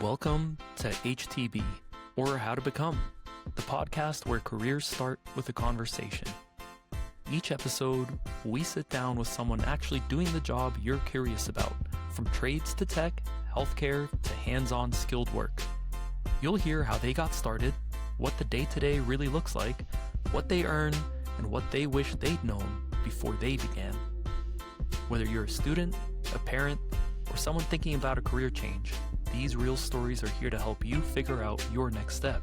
Welcome to HTB, or How to Become, the podcast where careers start with a conversation. Each episode, we sit down with someone actually doing the job you're curious about, from trades to tech, healthcare to hands-on skilled work. You'll hear how they got started, what the day-to-day really looks like, what they earn, and what they wish they'd known before they began. Whether you're a student, a parent, or someone thinking about a career change, these real stories are here to help you figure out your next step.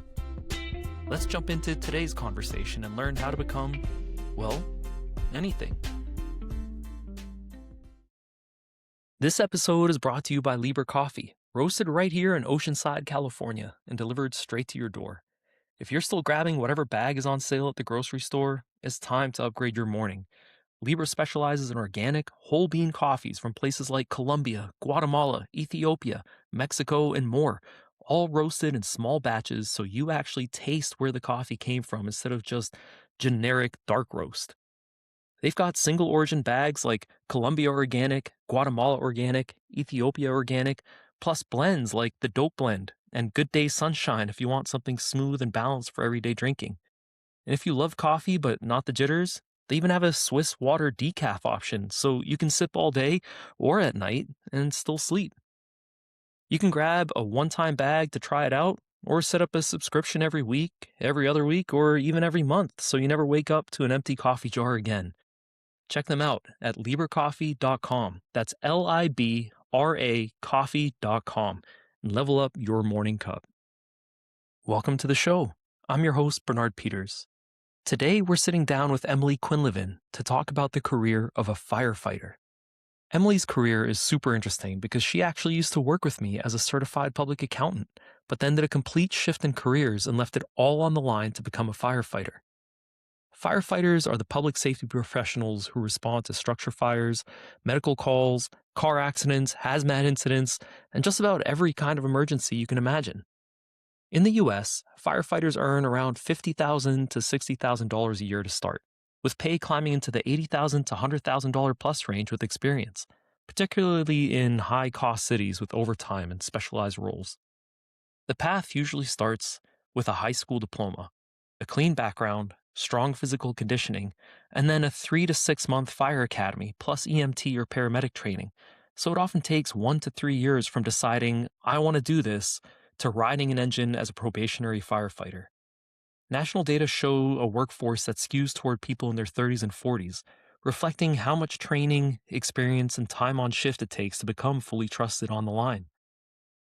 Let's jump into today's conversation and learn how to become, well, anything. This episode is brought to you by Libre Coffee, roasted right here in Oceanside, California, and delivered straight to your door. If you're still grabbing whatever bag is on sale at the grocery store, it's time to upgrade your morning. Libre specializes in organic, whole bean coffees from places like Colombia, Guatemala, Ethiopia, Mexico, and more, all roasted in small batches so you actually taste where the coffee came from instead of just generic dark roast. They've got single origin bags like Colombia organic, Guatemala organic, Ethiopia organic, plus blends like the Dope Blend and Good Day Sunshine if you want something smooth and balanced for everyday drinking. And if you love coffee but not the jitters, they even have a Swiss water decaf option, so you can sip all day or at night and still sleep. You can grab a one-time bag to try it out, or set up a subscription every week, every other week, or even every month, so you never wake up to an empty coffee jar again. Check them out at librecoffee.com. That's Libra coffee.com, and level up your morning cup. Welcome to the show. I'm your host, Bernard Peters. Today, we're sitting down with Emily Quinlivan to talk about the career of a firefighter. Emily's career is super interesting because she actually used to work with me as a certified public accountant, but then did a complete shift in careers and left it all on the line to become a firefighter. Firefighters are the public safety professionals who respond to structure fires, medical calls, car accidents, hazmat incidents, and just about every kind of emergency you can imagine. In the U.S., firefighters earn around $50,000 to $60,000 a year to start, with pay climbing into the $80,000 to $100,000 plus range with experience, particularly in high-cost cities with overtime and specialized roles. The path usually starts with a high school diploma, a clean background, strong physical conditioning, and then a 3 to 6 month fire academy plus EMT or paramedic training, so it often takes 1 to 3 years from deciding, I want to do this, to riding an engine as a probationary firefighter. National data show a workforce that skews toward people in their 30s and 40s, reflecting how much training, experience, and time on shift it takes to become fully trusted on the line.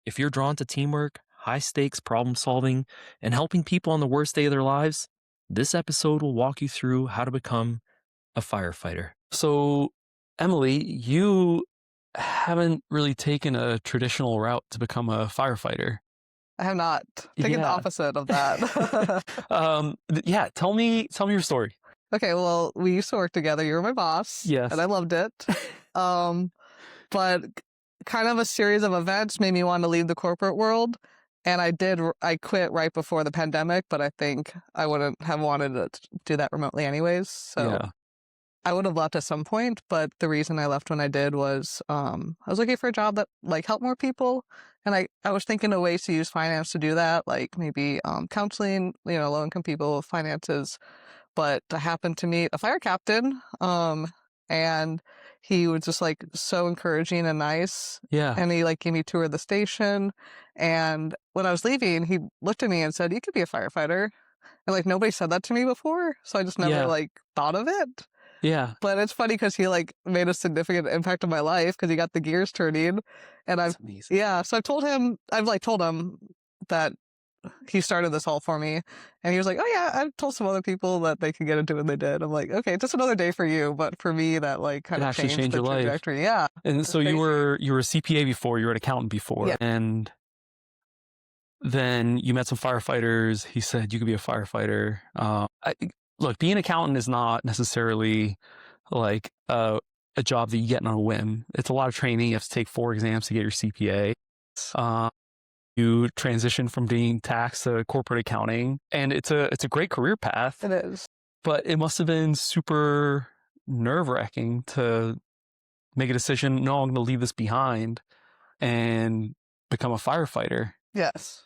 If you're drawn to teamwork, high-stakes problem solving, and helping people on the worst day of their lives, this episode will walk you through how to become a firefighter. So, Emily, you haven't really taken a traditional route to become a firefighter. I have not taken the opposite of that. Tell me your story. Okay, well, we used to work together. You were my boss. Yes. And I loved it. But kind of a series of events made me want to leave the corporate world. And I quit right before the pandemic, but I think I wouldn't have wanted to do that remotely anyways. So yeah. I would have left at some point, but the reason I left when I did was I was looking for a job that helped more people. And I was thinking of ways to use finance to do that, like maybe counseling, low-income people with finances. But I happened to meet a fire captain, and he was just so encouraging and nice. Yeah. And he gave me a tour of the station. And when I was leaving, he looked at me and said, "You could be a firefighter." And nobody said that to me before, so I just never thought of it. Yeah. But it's funny because he made a significant impact on my life because he got the gears turning. And That's amazing. Yeah. So I've told him that he started this all for me. And he was like, "Oh yeah, I've told some other people that they could get into it and they did." I'm like, "Okay, just another day for you." But for me, that kind of changed the your trajectory. Life. Yeah. And so you were a CPA before, you were an accountant before. Yeah. And then you met some firefighters. He said you could be a firefighter. Look, being an accountant is not necessarily a job that you get on a whim. It's a lot of training. You have to take 4 exams to get your CPA. You transition from being tax to corporate accounting, and it's a great career path. It is. But it must have been super nerve-wracking to make a decision, no, I'm going to leave this behind and become a firefighter. Yes.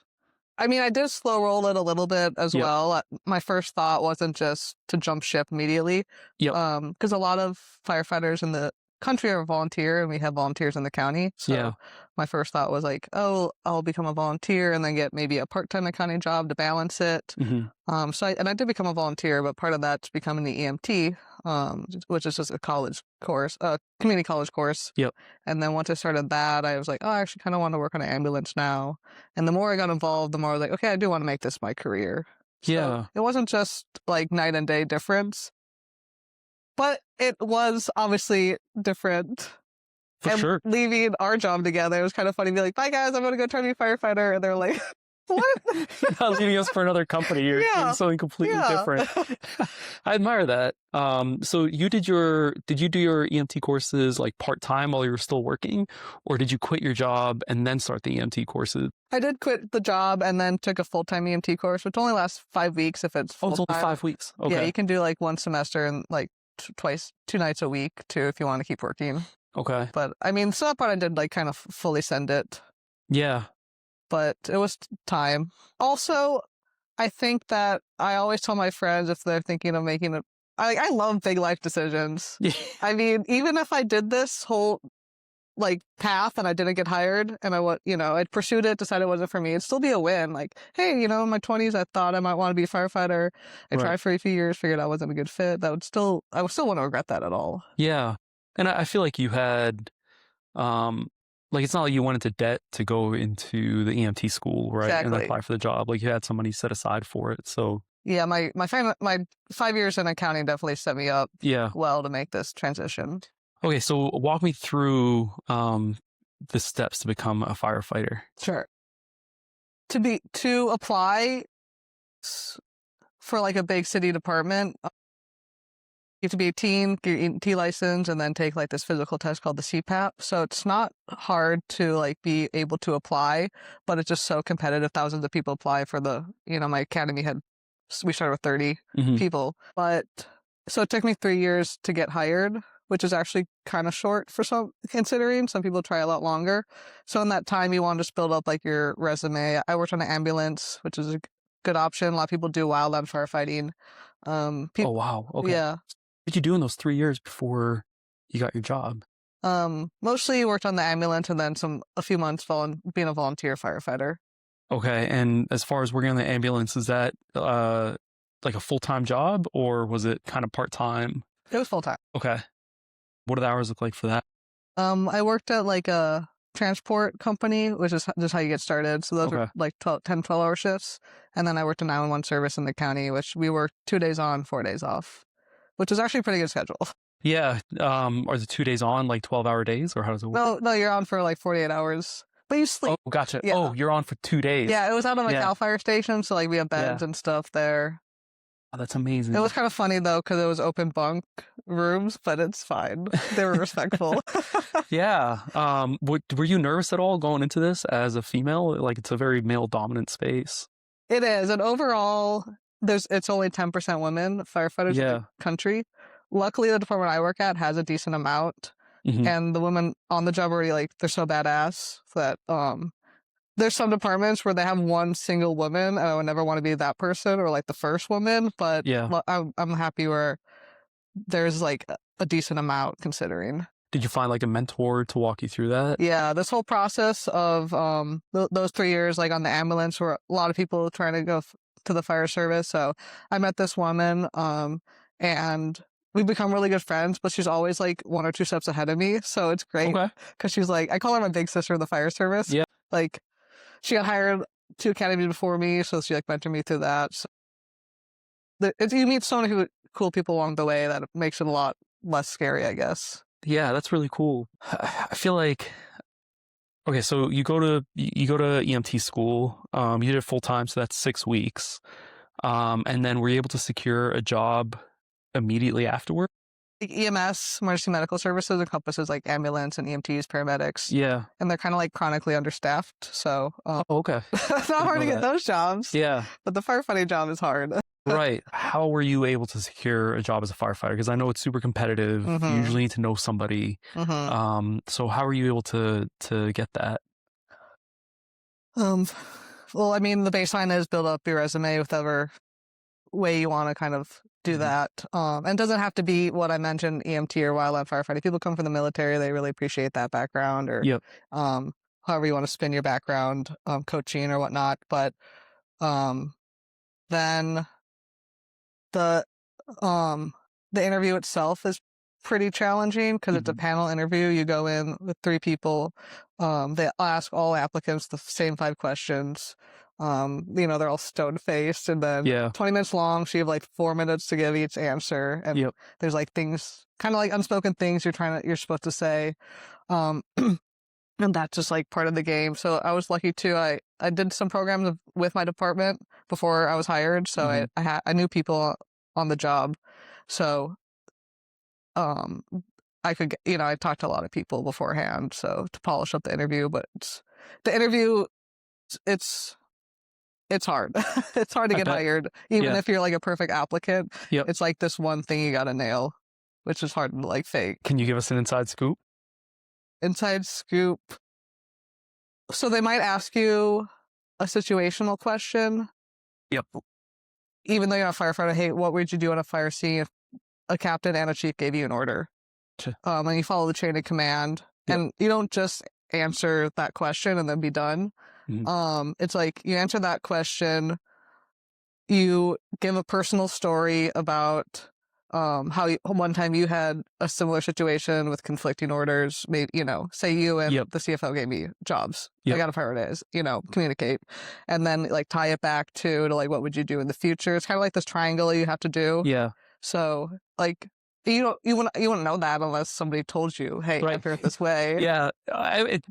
I mean, I did slow roll it a little bit as Yep. well. My first thought wasn't just to jump ship immediately. Yep. Because a lot of firefighters in the country are volunteer, and we have volunteers in the county. So my first thought was like, oh, I'll become a volunteer and then get maybe a part-time accounting job to balance it. So I did become a volunteer, but part of that's becoming the EMT, which is just a college course, community college course. Yep. And then once I started that, I was like, oh, I actually kind of want to work on an ambulance now. And the more I got involved, the more I was like, okay, I do want to make this my career. So it wasn't just like night and day difference, but it was obviously different. For sure. Leaving our job together, it was kind of funny to be like, bye guys, I'm going to go try to be a firefighter. And they're like, what? You're not leaving us for another company. You're doing something completely different. I admire that. So did you do your EMT courses like part-time while you were still working, or did you quit your job and then start the EMT courses? I did quit the job and then took a full-time EMT course, which only lasts 5 weeks if it's full-time. Oh, it's only 5 weeks. Okay. Yeah, you can do like one semester and like 2 nights a week too if you want to keep working. Okay. But I mean, so that part I did like kind of fully send it. Yeah. But it was time. Also, I think that I always tell my friends if they're thinking of making it, I love big life decisions. I mean, even if I did this whole like path and I didn't get hired and I pursued it, decided it wasn't for me, it'd still be a win. Like, hey, in my 20s, I thought I might want to be a firefighter. I tried for a few years, figured I wasn't a good fit. I would still want to regret that at all. Yeah. And I feel like you had, like, it's not like you went into debt to go into the EMT school, right? Exactly. And apply for the job. Like, you had some money set aside for it. So yeah, my 5 years in accounting definitely set me up well to make this transition. Okay, so walk me through the steps to become a firefighter. Sure. To apply for like a big city department, you have to be 18, get your EMT license, and then take like this physical test called the CPAP. So it's not hard to like be able to apply, but it's just so competitive. Thousands of people apply for my academy we started with 30 people. But so it took me 3 years to get hired, which is actually kind of short for considering some people try a lot longer. So in that time, you want to just build up like your resume. I worked on an ambulance, which is a good option. A lot of people do wildland firefighting. Oh, wow. Okay. Yeah. What did you do in those 3 years before you got your job? Mostly worked on the ambulance and then a few months being a volunteer firefighter. Okay. And as far as working on the ambulance, is that like a full-time job or was it kind of part-time? It was full-time. Okay. What do the hours look like for that? I worked at like a transport company, which is just how you get started. So those are like 10, 12-hour shifts. And then I worked a 911 service in the county, which we worked 2 days on, 4 days off, which is actually a pretty good schedule. Yeah. Are the 2 days on like 12-hour days or how does it work? No, you're on for like 48 hours. But you sleep. Oh, gotcha. Yeah. Oh, you're on for 2 days. Yeah, it was out of a Cal Fire station, so like we have beds and stuff there. Oh, that's amazing. It was kind of funny though, because it was open bunk rooms, but it's fine. They were respectful. Yeah. Were you nervous at all going into this as a female? Like, it's a very male dominant space. It is, and overall, it's only 10% women firefighters in the country. Luckily, the department I work at has a decent amount. And the women on the job already, like, they're so badass that there's some departments where they have one single woman, and I would never want to be that person or like the first woman. But I'm happy where there's like a decent amount considering. Did you find like a mentor to walk you through that? Yeah, this whole process of those 3 years, like on the ambulance, were a lot of people trying to go to the fire service. So I met this woman, and we've become really good friends, but she's always like 1 or 2 steps ahead of me. So it's great because she's like, I call her my big sister of the fire service. Yeah. Like she got hired 2 academies before me. So she like mentored me through that. So you meet so many cool people along the way that it makes it a lot less scary, I guess. Yeah, that's really cool. I feel like, okay, so you go to EMT school, you did it full time. So that's 6 weeks. And then were you able to secure a job immediately afterward? EMS, emergency medical services, encompasses like ambulance and EMTs, paramedics. Yeah. And they're kind of like chronically understaffed. So okay. It's not hard to get those jobs. Yeah. But the firefighting job is hard. Right. How were you able to secure a job as a firefighter? Because I know it's super competitive. You usually need to know somebody. So how were you able to get that? Well, I mean, the baseline is build up your resume with whatever way you want to kind of do that. And it doesn't have to be what I mentioned, EMT or wildland firefighting. People come from the military, they really appreciate that background, or however you want to spin your background, coaching or whatnot. But then the interview itself is pretty challenging because it's a panel interview. You go in with 3 people. They ask all applicants the same 5 questions. They're all stone-faced, and then 20 minutes long, so you have like 4 minutes to give each answer. And there's like things, kind of like unspoken things you're supposed to say. And that's just like part of the game. So I was lucky too. I did some programs with my department before I was hired. So I knew people on the job. So I could, I talked to a lot of people beforehand, so to polish up the interview. But the interview, it's hard. It's hard to get hired, even if you're like a perfect applicant. It's like this one thing you got to nail, which is hard to like fake. Can you give us an inside scoop? Inside scoop. So they might ask you a situational question. Even though you're not a firefighter, hey, what would you do on a fire scene if a captain and a chief gave you an order? And you follow the chain of command. And you don't just answer that question and then be done. It's like you answer that question, you give a personal story about how one time you had a similar situation with conflicting orders. Maybe, say you and the CFO gave me jobs. I got to prioritize, communicate. And then like tie it back to like, what would you do in the future? It's kind of like this triangle you have to do. So like, you wouldn't know that unless somebody told you, hey, I feel it this way.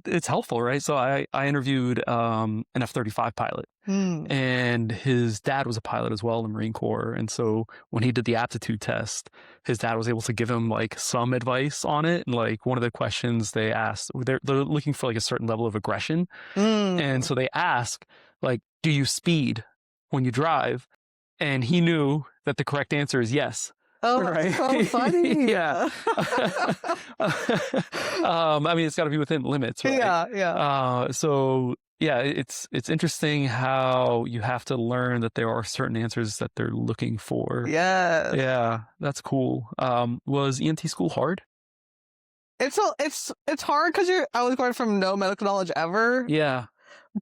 It's helpful, right? So I interviewed an F-35 pilot, and his dad was a pilot as well in the Marine Corps. And so when he did the aptitude test, his dad was able to give him like some advice on it. And like one of the questions they asked, they're looking for like a certain level of aggression. And so they ask like, do you speed when you drive? And he knew that the correct answer is yes. Oh, right. So funny. I mean, it's got to be within limits, right? So it's interesting how you have to learn that there are certain answers that they're looking for. Yeah, that's cool. Was EMT school hard? It's hard because I was going from no medical knowledge ever.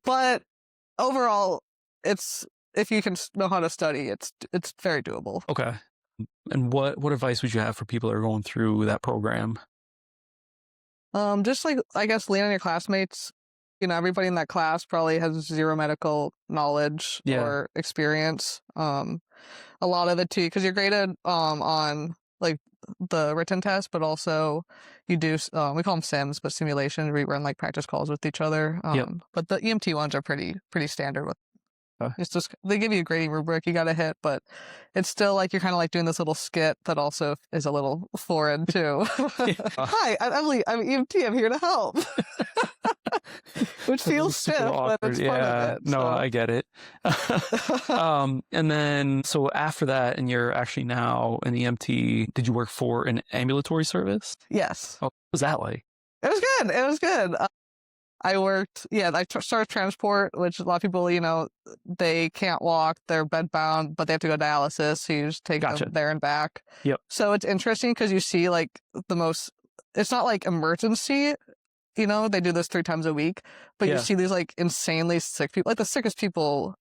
But overall, if you can know how to study, it's very doable. Okay. And what advice would you have for people that are going through that program? Just like, I guess, lean on your classmates. Everybody in that class probably has zero medical knowledge or experience. A lot of it too, because you're graded on like the written test, but also you do we call them sims, but simulation. We run like practice calls with each other. But the EMT ones are pretty standard with. It's just, they give you a grading rubric you got to hit, but it's still like you're kind of like doing this little skit that also is a little foreign too. Hi, I'm Emily. I'm EMT. I'm here to help. Which feels stiff, but it's part of it. No, I get it. And then, so after that, and you're actually now an EMT, did you work for an ambulatory service? Yes. Oh, what was that like? It was good. It was good. I worked, I started transport, which a lot of people, they can't walk, they're bedbound, but they have to go to dialysis, so you just take them there and back. So it's interesting because you see like it's not like emergency, they do this 3 times a week, but you see these like insanely sick people, like the sickest people,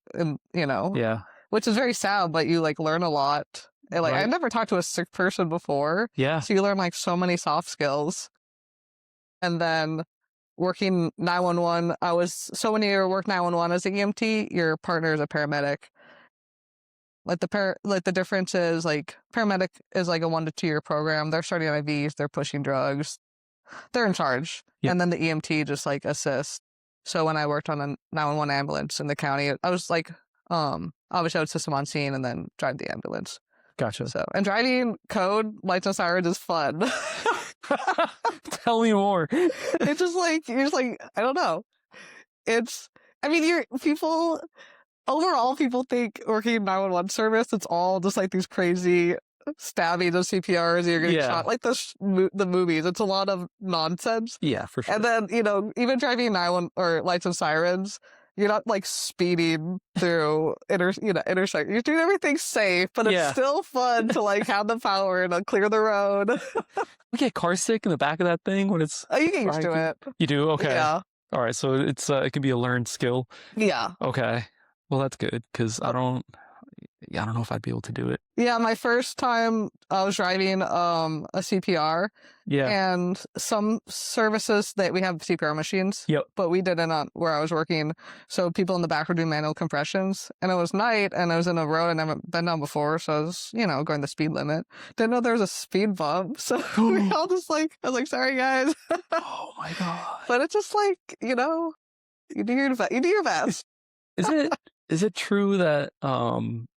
which is very sad, but you like learn a lot. And, like I never talked to a sick person before. So you learn like so many soft skills. And then working 911, when you work 911 as an EMT, your partner is a paramedic. Like the difference is like paramedic is like a 1 to 2 year program. They're starting IVs, they're pushing drugs, they're in charge, and then the EMT just like assists. So when I worked on a 911 ambulance in the county, I was like, obviously I would assist them on scene and then drive the ambulance. Gotcha. So, and driving code lights and sirens is fun. Tell me more. It's just like, you're just like, I don't know. Overall, people think working in 911 service, it's all just like these crazy stabbing of CPRs, you're getting shot, like the movies. It's a lot of nonsense. Yeah, for sure. And then, even driving 911 or lights and sirens, you're not like speeding through intersection. You're doing everything safe, but it's still fun to like have the power and clear the road. You get car sick in the back of that thing when it's. Oh, you get used to it. You do? Okay. Yeah. All right. So it's it can be a learned skill. Yeah. Okay. Well, that's good because I don't know if I'd be able to do it. Yeah, my first time I was driving a CPR. Yeah. And some services that we have CPR machines. Yep. But we didn't where I was working. So people in the back were doing manual compressions. And it was night and I was in a road I never been down before. So I was, going the speed limit. Didn't know there was a speed bump. So we all just I was like, sorry guys. Oh my God. But it's just like, you do your best. Is it true that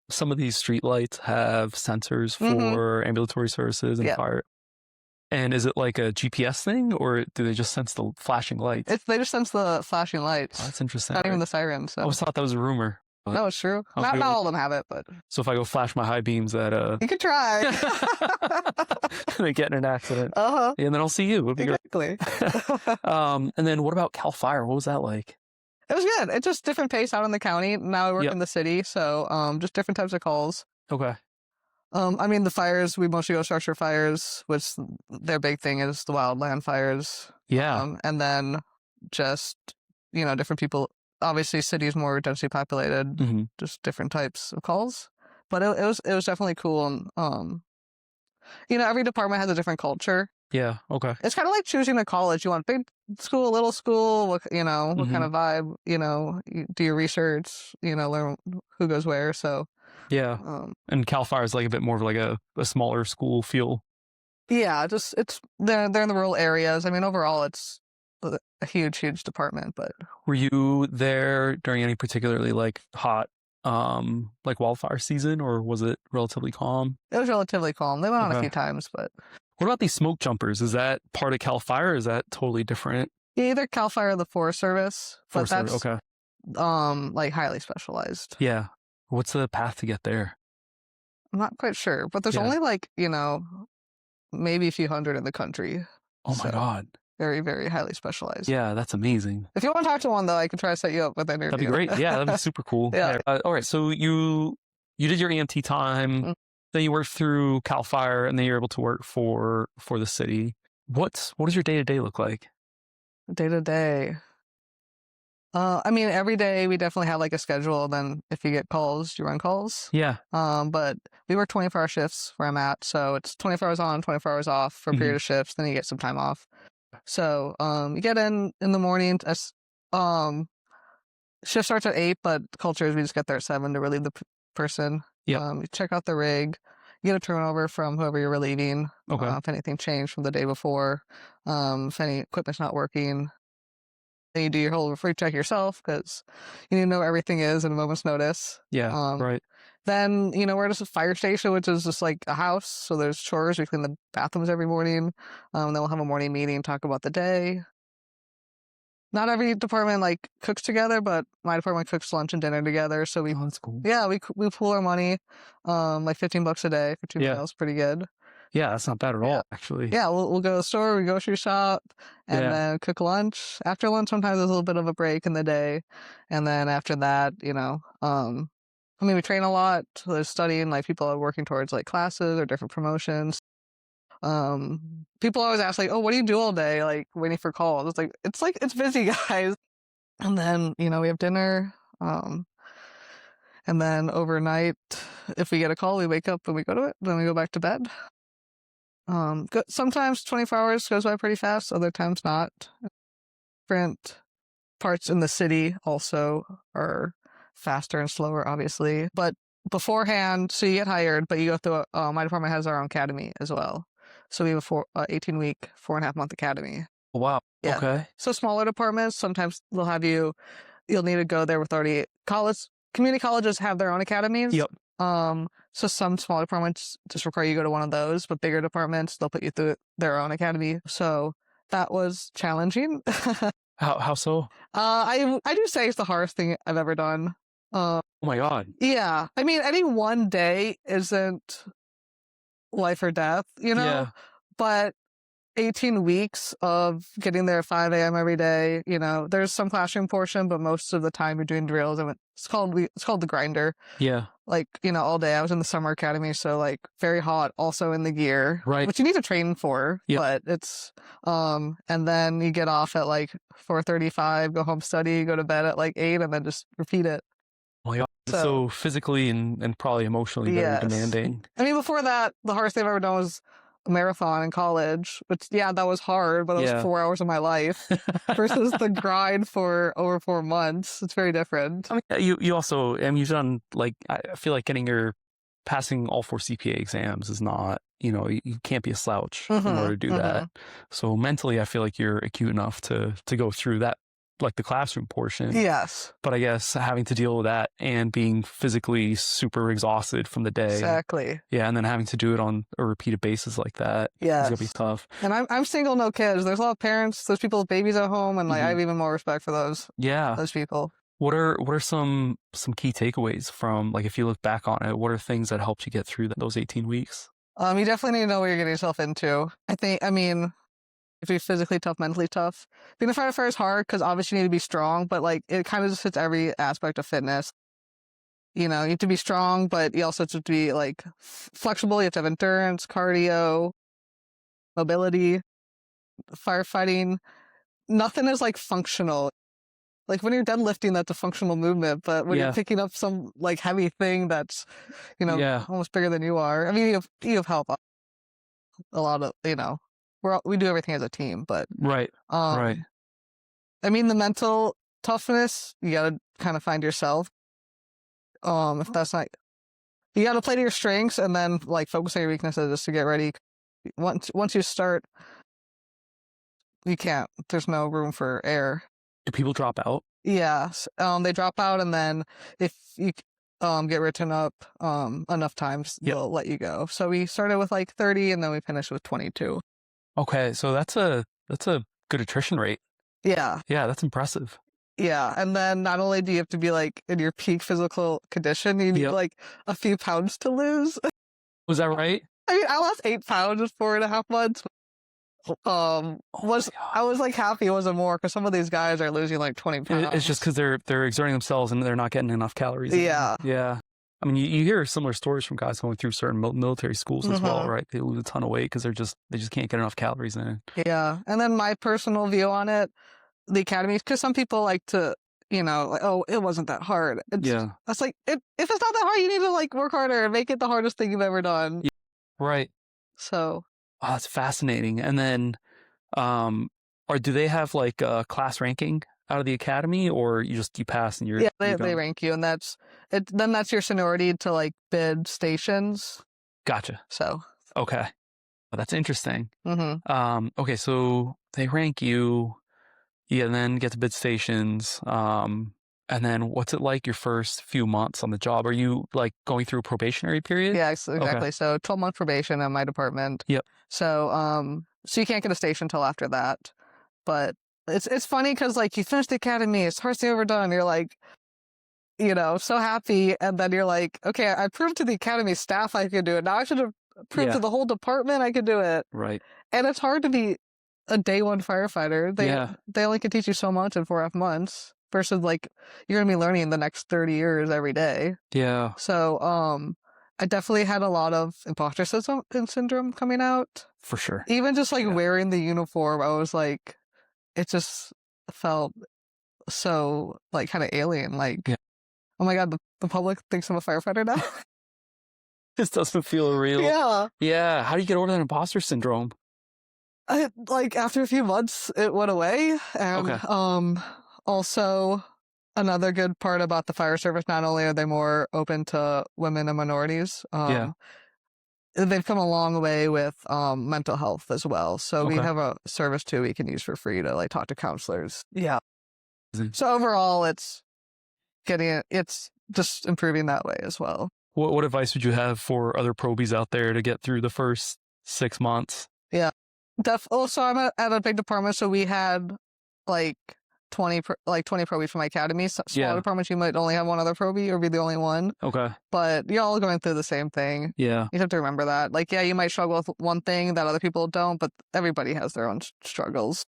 some of these street lights have sensors for ambulatory services and fire? And is it like a GPS thing, or do they just sense the flashing lights? They just sense the flashing lights. Oh, that's interesting. Not even the sirens. So. I always thought that was a rumor. No, it's true. Not all of them have it, but... So if I go flash my high beams at You could try. They get in an accident. Uh-huh. And then I'll see you. Exactly. And then what about Cal Fire? What was that like? It was good. It's just different pace out in the county. Now I work in the city, so just different types of calls. Okay. The fires, we mostly go structure fires, which their big thing is the wildland fires. Yeah. And then just, different people. Obviously, cities more densely populated, just different types of calls. But it was definitely cool. And, every department has a different culture. Yeah. Okay. It's kind of like choosing a college. You want big school, little school, what kind of vibe, you do your research, learn who goes where. So. Yeah. And Cal Fire is like a bit more of like a smaller school feel. Yeah, they're in the rural areas. Overall it's a huge department, but. Were you there during any particularly like hot like wildfire season, or was it relatively calm? It was relatively calm. They went on a few times, but. What about these smoke jumpers? Is that part of Cal Fire, or is that totally different? Yeah, either Cal Fire or the Forest Service, but that's okay. Like highly specialized. Yeah. What's the path to get there? I'm not quite sure, but there's only maybe a few hundred in the country. Oh my God. Very, very highly specialized. Yeah, that's amazing. If you want to talk to one, though, I can try to set you up with an interview. That'd be great. Yeah, that'd be super cool. Yeah. All right, so you did your EMT time, then you worked through Cal Fire, and then you're able to work for the city. What does your day-to-day look like? Day-to-day. Every day we definitely have like a schedule. Then if you get calls, you run calls. Yeah. But we work 24-hour shifts where I'm at. So it's 24 hours on, 24 hours off for a period of shifts. Then you get some time off. So you get in the morning. Shift starts at 8, but culture is we just get there at 7 to relieve the person. Yeah. You check out the rig. You get a turnover from whoever you're relieving. Okay. If anything changed from the day before. If any equipment's not working. Then you do your whole refresh check yourself because you need to know where everything is at a moment's notice. Yeah, right. Then, we're just a fire station, which is just like a house. So there's chores. We clean the bathrooms every morning. Then we'll have a morning meeting, talk about the day. Not every department cooks together, but my department cooks lunch and dinner together. So Oh, that's cool. yeah, we pool our money, like $15 a day for 2 meals, pretty good. Yeah, that's not bad at all, actually. Yeah, we'll go to the store, we grocery shop, and then cook lunch. After lunch, sometimes there's a little bit of a break in the day. And then after that, we train a lot. So there's studying, people are working towards classes or different promotions. People always ask oh, what do you do all day? Waiting for calls. It's busy, guys. And then, we have dinner. And then overnight, if we get a call, we wake up and we go to it. Then we go back to bed. Sometimes 24 hours goes by pretty fast. Other times not. Different parts in the city also are faster and slower, obviously. But beforehand, so you get hired, but you go through, my department has our own academy as well. So we have a 18-week, 4.5-month academy. Wow. Yeah. Okay. So smaller departments, sometimes they'll have you'll need to go there with already community colleges have their own academies. Yep. So some small departments just require you go to one of those, but bigger departments, they'll put you through their own academy. So that was challenging. How so? I do say it's the hardest thing I've ever done. Oh my God. Yeah. Any one day isn't life or death, Yeah. but 18 weeks of getting there at 5 a.m. every day. You know, there's some classroom portion, but most of the time you're doing drills. And it's called the grinder. Yeah. Like, you know, all day. I was in the summer academy, so like very hot, also in the gear, right, which you need to train for. Yep. But it's and then you get off at like 4:35, go home, study, go to bed at like 8, and then just repeat it. Well, yeah. So physically and probably emotionally very demanding. I mean, before that, the hardest thing I've ever done was a marathon in college, which, yeah, that was hard, but it was 4 hours of my life versus the grind for over 4 months. It's very different. I mean, you also, I mean, you've done, like, I feel like passing all 4 CPA exams is not, you know, you can't be a slouch in order to do that. So mentally, I feel like you're acute enough to go through that, like the classroom portion. Yes. But I guess having to deal with that and being physically super exhausted from the day. Exactly. Yeah, and then having to do it on a repeated basis like that. Yes. It's going to be tough. And I'm single, no kids. There's a lot of parents, those people with babies at home, and like I have even more respect for those people. What are some key takeaways from, like, if you look back on it, what are things that helped you get through those 18 weeks? You definitely need to know what you're getting yourself into. I mean, if you're physically tough, mentally tough. Being a firefighter is hard because obviously you need to be strong, but like it kind of just hits every aspect of fitness. You know, you have to be strong, but you also have to be like flexible. You have to have endurance, cardio, mobility, firefighting. Nothing is like functional. Like when you're deadlifting, that's a functional movement, but when you're picking up some like heavy thing that's, you know, almost bigger than you are. I mean, you have help a lot of, you know. We do everything as a team, but right. I mean, the mental toughness, you gotta kind of find yourself. If that's not, you gotta play to your strengths and then like focus on your weaknesses just to get ready. Once you start, you can't. There's no room for error. Do people drop out? Yeah, they drop out, and then if you get written up enough times, they'll let you go. So we started with like 30, and then we finished with 22. Okay, so that's a good attrition rate. Yeah. Yeah, that's impressive. Yeah, and then not only do you have to be like in your peak physical condition, you need like a few pounds to lose. Was that right? I mean, I lost 8 pounds in 4.5 months. I was like happy it wasn't more because some of these guys are losing like 20 pounds. It's just because they're exerting themselves and they're not getting enough calories. Yeah. Yeah. I mean, you hear similar stories from guys going through certain military schools as well, right? They lose a ton of weight because they just can't get enough calories in. Yeah, and then my personal view on it, the academy, because some people like to, you know, like, oh, it wasn't that hard. That's like, if it's not that hard, you need to like work harder and make it the hardest thing you've ever done. Yeah. Right. So. Oh, that's fascinating. And then, or do they have like a class ranking out of the academy, or you pass and you're they rank you, and that's it. Then that's your seniority to like bid stations. Gotcha. So okay, well, that's interesting. Okay, so they rank you, and then get to bid stations. And then what's it like your first few months on the job? Are you like going through a probationary period? Yeah, exactly. Okay. So 12-month probation in my department. Yep. So so you can't get a station until after that. But it's funny because like you finish the academy, it's the hardest thing you've ever done. You're like, you know, so happy, and then you're like, okay, I proved to the academy staff I could do it. Now I should have proved to the whole department I could do it. Right. And it's hard to be a day one firefighter. They only can teach you so much in 4.5 months. Versus like you're gonna be learning the next 30 years every day. Yeah. So I definitely had a lot of imposter syndrome coming out. For sure. Even just like wearing the uniform, I was like, it just felt so like kind of alien. Like, oh my god, the public thinks I'm a firefighter now. This doesn't feel real. Yeah. Yeah. How do you get over that imposter syndrome? Like after a few months, it went away, and also, another good part about the fire service, not only are they more open to women and minorities, they've come a long way with mental health as well. So we have a service too we can use for free to like talk to counselors. Yeah. So overall, it's just improving that way as well. What advice would you have for other probies out there to get through the first 6 months? Yeah. So I'm at a big department, so we had like 20 probies from my academy. So smaller Yeah. departments, you might only have one other probie or be the only one. Okay. But you're all going through the same thing. Yeah. You have to remember that. Like, yeah, you might struggle with one thing that other people don't, but everybody has their own struggles.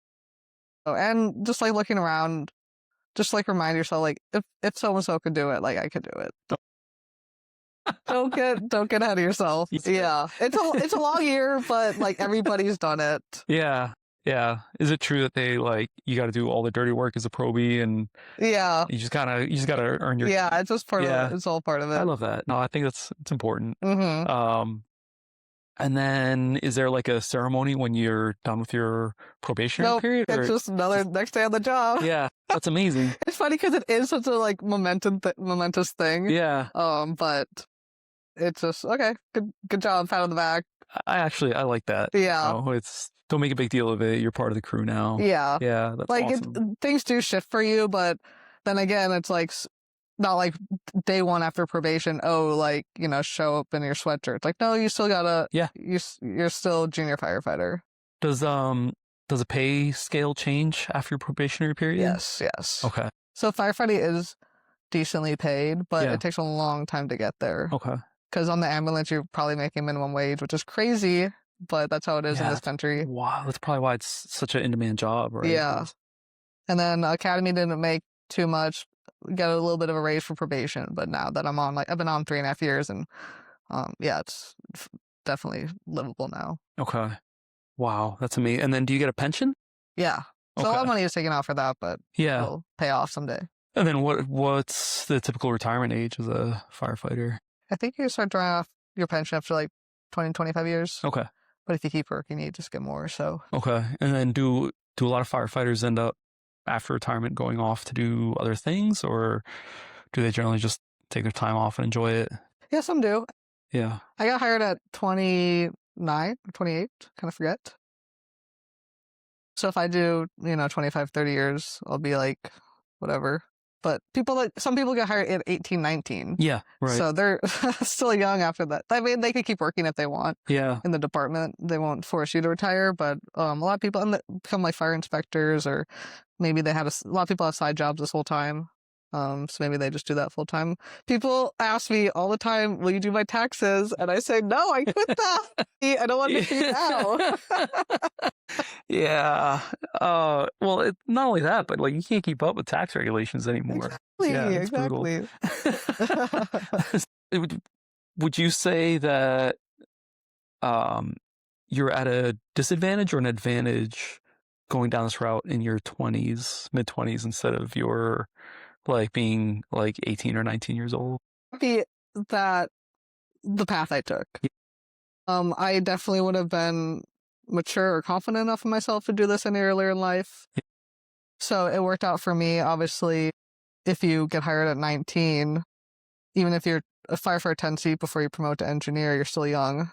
Oh, and just like looking around, just like remind yourself, like, if so-and-so could do it, like I could do it. Don't get ahead of yourself. Yeah. It's a long year, but like everybody's done it. Yeah. Yeah. Is it true that they like you got to do all the dirty work as a probie and yeah, you just gotta earn your yeah. It's just part of it. It's all part of it. I love that. No, I think it's important. Mm-hmm. And then is there like a ceremony when you're done with your probationary period? It's just another next day on the job. Yeah, that's amazing. It's funny because it is such a like momentous thing. Yeah. But it's just okay. Good job. Pat on the back. I like that. Yeah. You know, don't make a big deal of it. You're part of the crew now. Yeah. Yeah. That's like awesome. Things do shift for you, but then again, it's like not like day one after probation. Oh, like show up in your sweatshirt. It's like no, you still gotta. Yeah. You're still junior firefighter. Does a pay scale change after your probationary period? Yes. Okay. So firefighting is decently paid, but it takes a long time to get there. Okay. Because on the ambulance, you're probably making minimum wage, which is crazy, but that's how it is in this country. Wow, that's probably why it's such an in-demand job, right? Yeah. And then Academy didn't make too much, got a little bit of a raise for probation, but now that I've been on 3.5 years, and it's definitely livable now. Okay. Wow, that's amazing. And then do you get a pension? Yeah. So a lot of money is taken out for that, but it'll pay off someday. And then what's the typical retirement age as a firefighter? I think you start drawing off your pension after like 20, 25 years. Okay. But if you keep working, you just get more. So. Okay. And then do a lot of firefighters end up after retirement going off to do other things, or do they generally just take their time off and enjoy it? Yeah, some do. Yeah. I got hired at 29 or 28, kind of forget. So if I do, 25, 30 years, I'll be like, whatever. But some people get hired at 18, 19. Yeah, right. So they're still young after that. I mean, they could keep working if they want. Yeah. In the department, they won't force you to retire, but a lot of people become like fire inspectors, or maybe they had a lot of people have side jobs this whole time. So maybe they just do that full time. People ask me all the time, will you do my taxes? And I say, no, I quit that. I don't want to do now. Yeah. Well, not only that, but like you can't keep up with tax regulations anymore. Exactly. Would you say that you're at a disadvantage or an advantage going down this route in your mid-20s, instead of your like being like 18 or 19 years old? That the path I took. I definitely would have been mature or confident enough in myself to do this any earlier in life. So it worked out for me. Obviously, if you get hired at 19, even if you're a firefighter 10 seat before you promote to engineer, you're still young.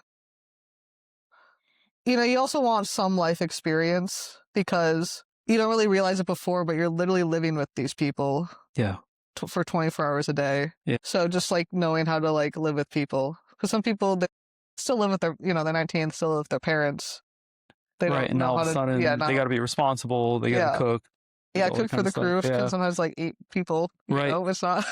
You also want some life experience because you don't really realize it before, but you're literally living with these people. Yeah. For 24 hours a day. Yeah. So just like knowing how to like live with people, because some people they still live with their, they're 19, still live with their parents. They right, and all of a sudden they got to be responsible. They got to cook. Yeah, cook for the crew. Because sometimes like 8 people. Right. It's not.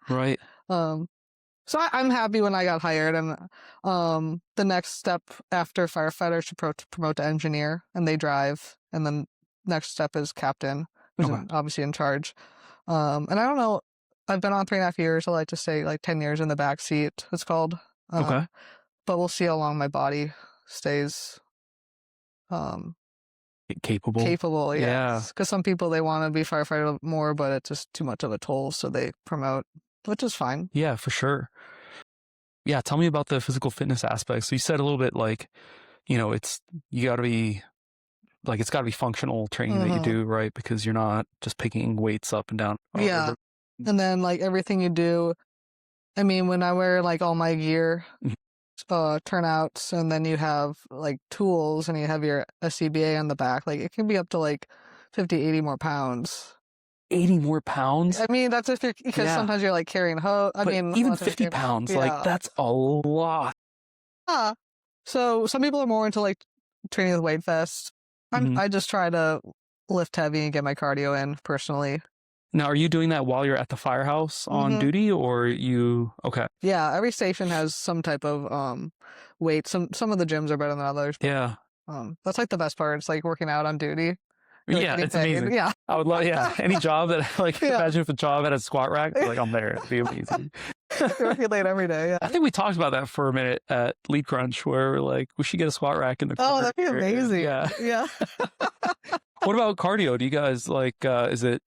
Right. So I'm happy when I got hired, and the next step after firefighter is to promote to engineer, and they drive, and then next step is captain, who's obviously in charge. And I don't know. I've been on 3.5 years. I like to say like 10 years in the back seat. It's called. Okay. But we'll see how long my body stays. Capable, yeah. Because some people they want to be firefighter more, but it's just too much of a toll, so they promote, which is fine. Yeah, for sure. Yeah, tell me about the physical fitness aspect. So you said a little bit like, it's got to be functional training that you do, right? Because you're not just picking weights up and down. Yeah. And then like everything you do, I mean, when I wear like all my gear, turnouts, and then you have like tools and you have your SCBA on the back, like it can be up to like 50, 80 more pounds. 80 more pounds? I mean, that's because sometimes you're like carrying hose. Even 50 pounds, like that's a lot. So some people are more into like training with weight vests. I just try to lift heavy and get my cardio in personally. Now, are you doing that while you're at the firehouse on duty, or okay? Yeah, every station has some type of weight. Some of the gyms are better than others. Yeah. That's like the best part. It's like working out on duty. Yeah, it's amazing. Yeah. I would love, any job that, imagine if a job had a squat rack, I'm there. It'd be amazing. Working late every day, yeah. I think we talked about that for a minute at Lead Crunch, where we're like, we should get a squat rack in the corner. Oh, that'd be amazing. Yeah. Yeah. What about cardio? Do you guys, is it,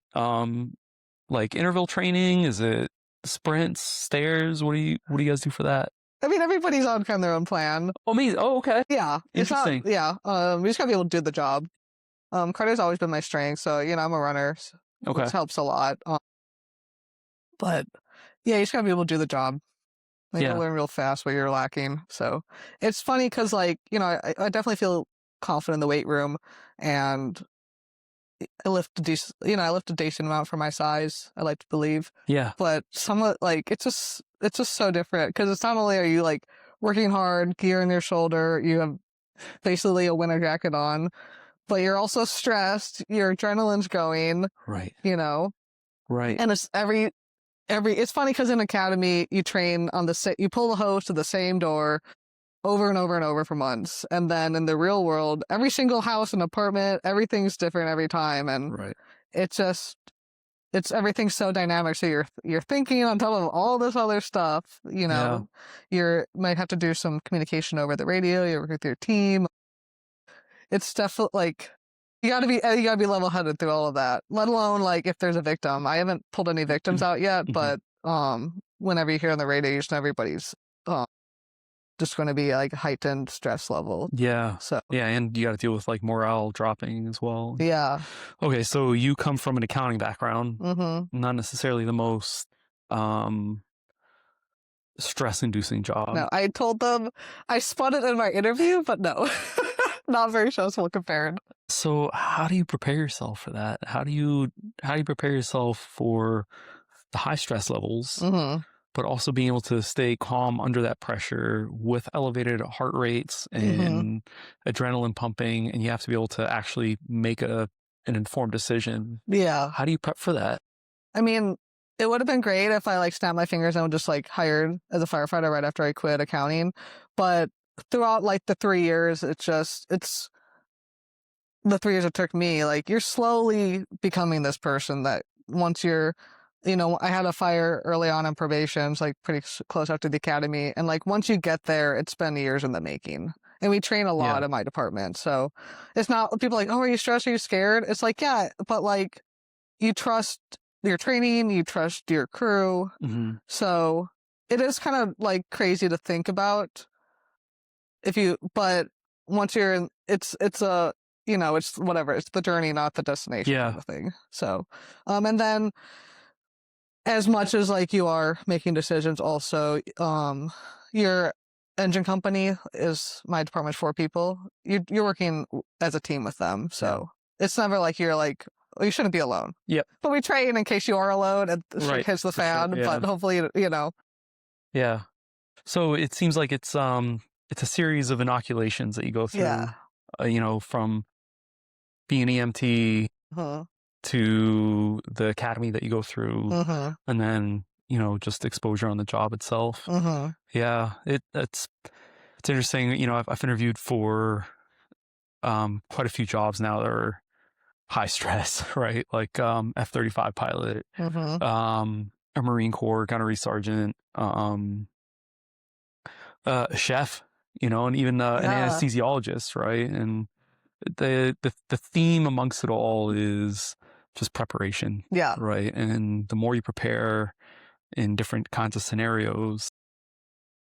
interval training? Is it sprints, stairs? What do you guys do for that? I mean, everybody's on kind of their own plan. Oh, amazing. Oh, okay. Yeah. Interesting. We just gotta be able to do the job. Cardio's always been my strength, so I'm a runner, which helps a lot. But yeah, you just gotta be able to do the job. You learn real fast what you're lacking. So it's funny because, I definitely feel confident in the weight room, and I lift a decent amount for my size. I like to believe. Yeah. But it's just so different because it's not only are you working hard, gear in your shoulder, you have basically a winter jacket on, but you're also stressed. Your adrenaline's going. Right. Right. And it's it's funny because in academy you train on you pull the hose to the same door over and over and over for months, and then in the real world, every single house and apartment, everything's different every time, and it's everything's so dynamic. So you're thinking on top of all this other stuff. You might have to do some communication over the radio. You work with your team. It's definitely you gotta be level headed through all of that. Let alone if there's a victim. I haven't pulled any victims out yet, but whenever you hear on the radio, you just know everybody's just going to be heightened stress level. Yeah. So and you got to deal with morale dropping as well. Yeah. Okay, so you come from an accounting background, not necessarily the most stress-inducing job. No, I told them I spun it in my interview, but no, not very stressful compared. So how do you prepare yourself for that? How do you prepare yourself for the high stress levels, but also being able to stay calm under that pressure with elevated heart rates and adrenaline pumping, and you have to be able to actually make an informed decision? Yeah. How do you prep for that? I mean, it would have been great if I snapped my fingers and just hired as a firefighter right after I quit accounting. But throughout the 3 years, it's the 3 years it took me, you're slowly becoming this person that once you're, I had a fire early on in probation, it's pretty close after the academy. And once you get there, it's been years in the making. And we train a lot in my department. So it's not people oh, are you stressed? Are you scared? It's yeah, but you trust your training, you trust your crew. So it is kind of crazy to think about but once you're in, it's a, it's whatever, it's the journey, not the destination kind of thing. So, and then as much as you are making decisions also, your engine company is my department's 4 people. You're working as a team with them. So it's never you're oh, you shouldn't be alone. Yep. But we train in case you are alone and shit hits the fan, but hopefully, Yeah. So it seems like it's a series of inoculations that you go through, from being an EMT to the academy that you go through, and then, just exposure on the job itself. Yeah, it's interesting. I've interviewed for quite a few jobs now that are high stress, right? F-35 pilot, a Marine Corps gunnery sergeant, a chef, and even an anesthesiologist, right? And the theme amongst it all is just preparation. Yeah. Right. And the more you prepare in different kinds of scenarios,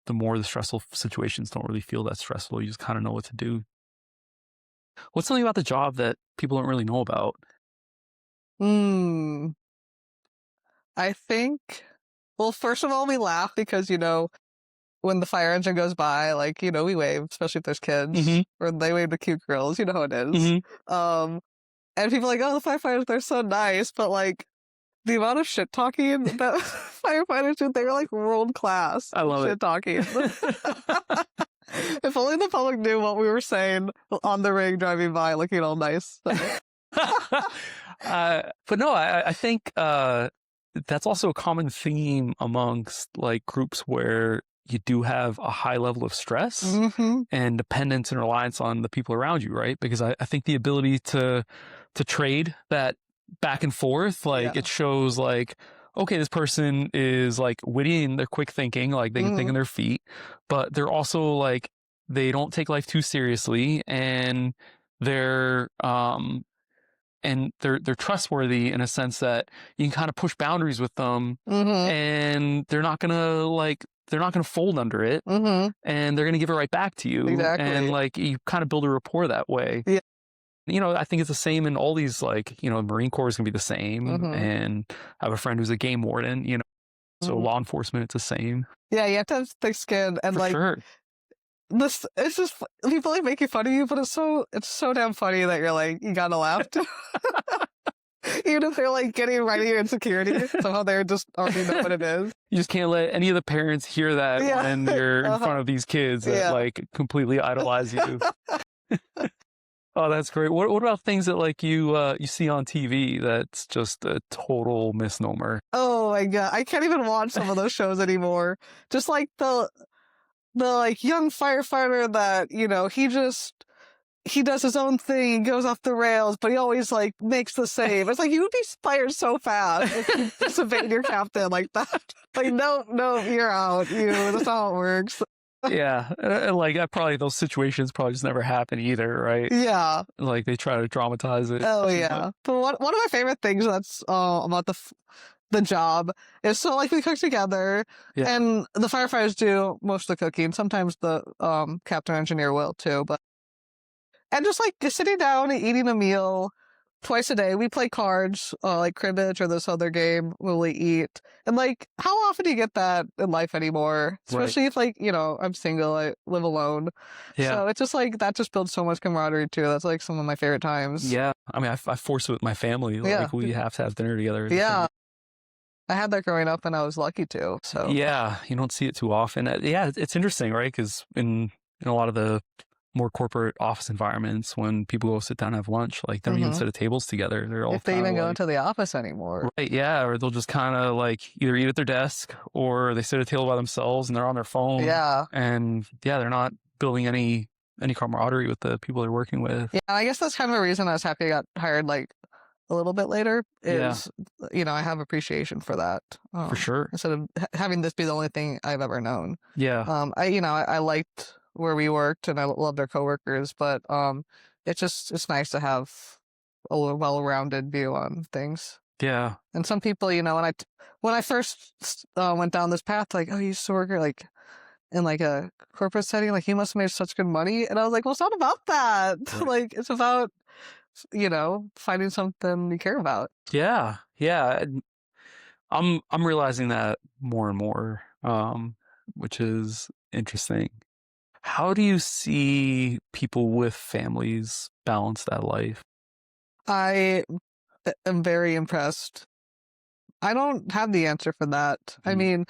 the more the stressful situations don't really feel that stressful. You just kind of know what to do. What's something about the job that people don't really know about? I think, well, first of all, we laugh because, when the fire engine goes by, we wave, especially if there's kids, or they wave to cute girls, you know how it is. And people are oh, the firefighters, they're so nice, but the amount of shit talking that firefighters do, they're world class. I love shit talking. If only the public knew what we were saying on the ring driving by looking all nice. But no, I think that's also a common theme amongst like groups where you do have a high level of stress and dependence and reliance on the people around you, right? Because I think the ability to trade that back and forth, like it shows like, okay, this person is like witty and they're quick thinking, like they can think on their feet, but they're also like, they don't take life too seriously, and they're they're trustworthy in a sense that you can kind of push boundaries with them, and they're not gonna fold under it, and they're gonna give it right back to you. Exactly. And like you kind of build a rapport that way. Yeah. You know, I think it's the same in all these, like, you know, Marine Corps is gonna be the same, and I have a friend who's a game warden, you know, so law enforcement, it's the same. Yeah, you have to have thick skin, and For like sure. this, it's just people like making fun of you, but it's so damn funny that you're like, you gotta laugh. Even if they're like getting right at your insecurity, somehow they're just already know what it is. You just can't let any of the parents hear that when you're in front of these kids that like completely idolize you. Oh, that's great. What about things that like you see on TV that's just a total misnomer? Oh my God, I can't even watch some of those shows anymore. Just like the like young firefighter that, you know, he does his own thing, he goes off the rails, but he always like makes the save. It's like you would be fired so fast if you disobeyed your captain like that. Like, no, you're out. That's not how it works. Yeah, like probably those situations probably just never happen either, right? Yeah. Like they try to dramatize it. Oh yeah. But one of my favorite things that's about the job is, so like we cook together, and the firefighters do most of the cooking. Sometimes the captain engineer will too, and just like sitting down and eating a meal twice a day. We play cards, like cribbage or this other game where we eat. And like, how often do you get that in life anymore? Especially if like, you know, I'm single, I live alone. Yeah. So it's just like, that just builds so much camaraderie too. That's like some of my favorite times. Yeah. I mean, I force it with my family. Like we have to have dinner together. Yeah. I had that growing up and I was lucky to. So yeah, you don't see it too often. Yeah, it's interesting, right? Because in a lot of the more corporate office environments, when people go sit down and have lunch, like they don't even sit at tables together. They're all, if they even go into the office anymore, right? Yeah, or they'll just kind of like either eat at their desk or they sit at a table by themselves and they're on their phone. Yeah, and yeah, they're not building any camaraderie with the people they're working with. Yeah, I guess that's kind of a reason I was happy I got hired like a little bit later. Is you know, I have appreciation for that. For sure. Instead of having this be the only thing I've ever known. Yeah. I liked where we worked and I loved our coworkers, but it's nice to have a well-rounded view on things. Yeah. And some people, you know, when I first went down this path, like, oh, you used to work like in like a corporate setting, like you must have made such good money, and I was like, well, it's not about that. Right. Like, it's about, you know, finding something you care about. Yeah. I'm realizing that more and more, which is interesting. How do you see people with families balance that life? I am very impressed. I don't have the answer for that. I mean,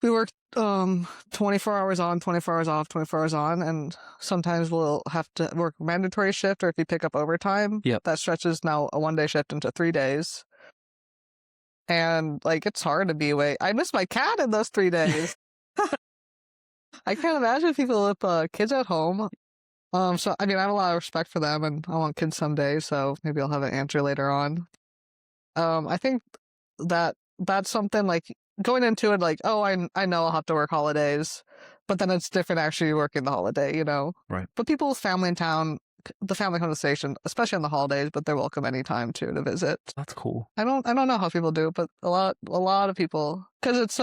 we work 24 hours on, 24 hours off, 24 hours on, and sometimes we'll have to work mandatory shift, or if you pick up overtime, that stretches now a 1-day shift into 3 days. And like, it's hard to be away. I miss my cat in those 3 days. I can't imagine people with kids at home. So I mean, I have a lot of respect for them, and I want kids someday. So maybe I'll have an answer later on. I think that's something like going into it like, oh, I know I'll have to work holidays, but then it's different actually working the holiday, you know. Right. But people with family in town, the family comes to the station, especially on the holidays, but they're welcome anytime too to visit. That's cool. I don't know how people do it, but a lot of people, because it's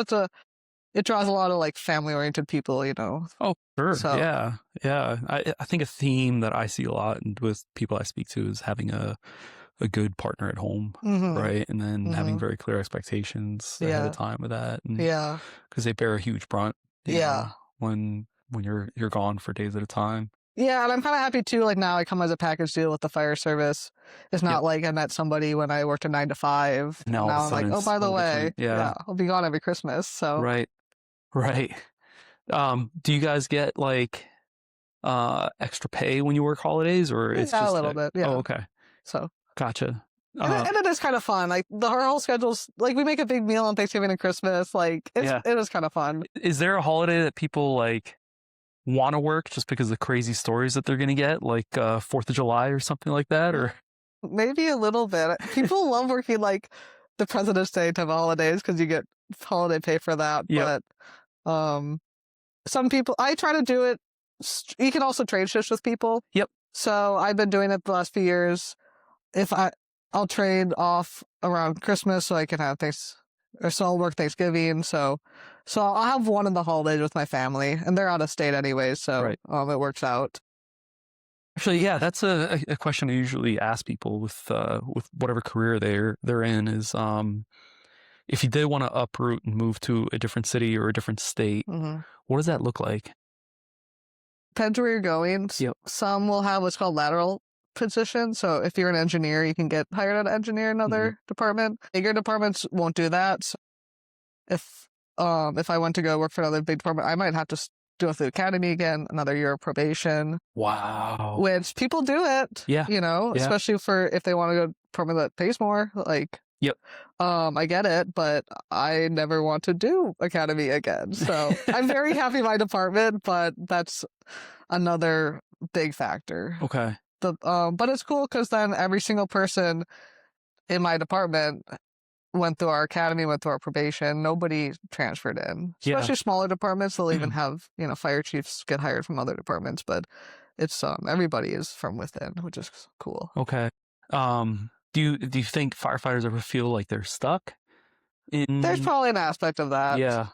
it draws a lot of like family-oriented people, you know. Oh, sure. So, yeah. I think a theme that I see a lot with people I speak to is having a good partner at home, right? And then having very clear expectations ahead of time with that. And, because they bear a huge brunt. You know, when you're gone for days at a time. Yeah, and I'm kind of happy too. Like now, I come as a package deal with the fire service. It's not like I met somebody when I worked a 9 to 5. Now I'm like, oh, by the way, I'll be gone every Christmas. So right. Do you guys get like extra pay when you work holidays, or it's just a little bit? Yeah. Oh, okay. So Gotcha. And it is kind of fun. Like our whole schedule's like we make a big meal on Thanksgiving and Christmas. Like it is kind of fun. Is there a holiday that people like want to work just because of the crazy stories that they're going to get, like 4th of July or something like that? Or maybe a little bit. People love working like the President's Day type of holidays because you get holiday pay for that. Yep. But some people, I try to do it. You can also trade shifts with people. Yep. So I've been doing it the last few years. I'll trade off around Christmas so I can have so I'll work Thanksgiving. So I'll have one of the holidays with my family, and they're out of state anyway, so Right. It works out. Actually, yeah, that's a question I usually ask people with whatever career they're in is if you did want to uproot and move to a different city or a different state, what does that look like? Depends where you're going. Yep. Some will have what's called lateral position. So if you're an engineer, you can get hired as an engineer in another department. Bigger departments won't do that. So if I went to go work for another big department, I might have to go through the academy again, another year of probation. Wow. Which people do it. Yeah. Especially if they want to go to a department that pays more. Like, yep. I get it, but I never want to do academy again. So I'm very happy in my department, but that's another big factor. Okay. But it's cool because then every single person in my department went through our academy, went through our probation. Nobody transferred in, especially smaller departments. They'll even have fire chiefs get hired from other departments, but it's everybody is from within, which is cool. Okay. Do you think firefighters ever feel like they're stuck? There's probably an aspect of that. Yeah.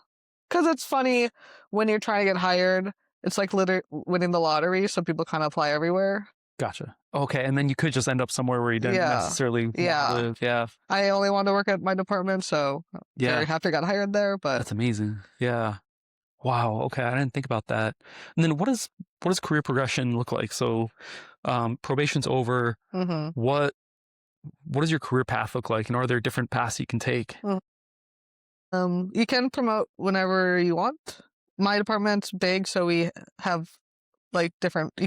Because it's funny when you're trying to get hired. It's like literally winning the lottery, so people kind of apply everywhere. Gotcha. Okay, and then you could just end up somewhere where you didn't necessarily want to live. Yeah. I only want to work at my department, so very happy I got hired there. But that's amazing. Yeah. Wow. Okay, I didn't think about that. And then what does career progression look like? So, probation's over. What does your career path look like? And are there different paths you can take? You can promote whenever you want. My department's big, so we have you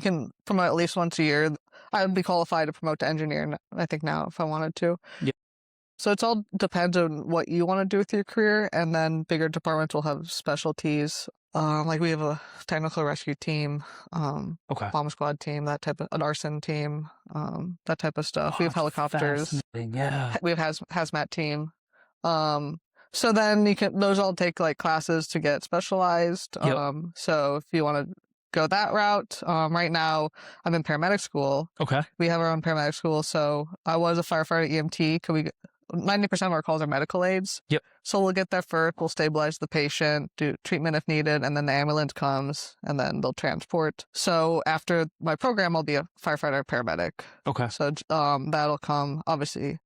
can promote at least once a year. I would be qualified to promote to engineer, I think, now if I wanted to. Yeah. So it's all depends on what you want to do with your career, and then bigger departments will have specialties. Like we have a technical rescue team, bomb squad team, an arson team, that type of stuff. We have helicopters. Yeah. We have hazmat team. So then those all take like classes to get specialized. Yep. So if you want to go that route, right now I'm in paramedic school. Okay. We have our own paramedic school. So I was a firefighter EMT. 90% of our calls are medical aids. Yep. So we'll get there first. We'll stabilize the patient, do treatment if needed, and then the ambulance comes, and then they'll transport. So after my program, I'll be a firefighter paramedic. Okay. So that'll come. Obviously,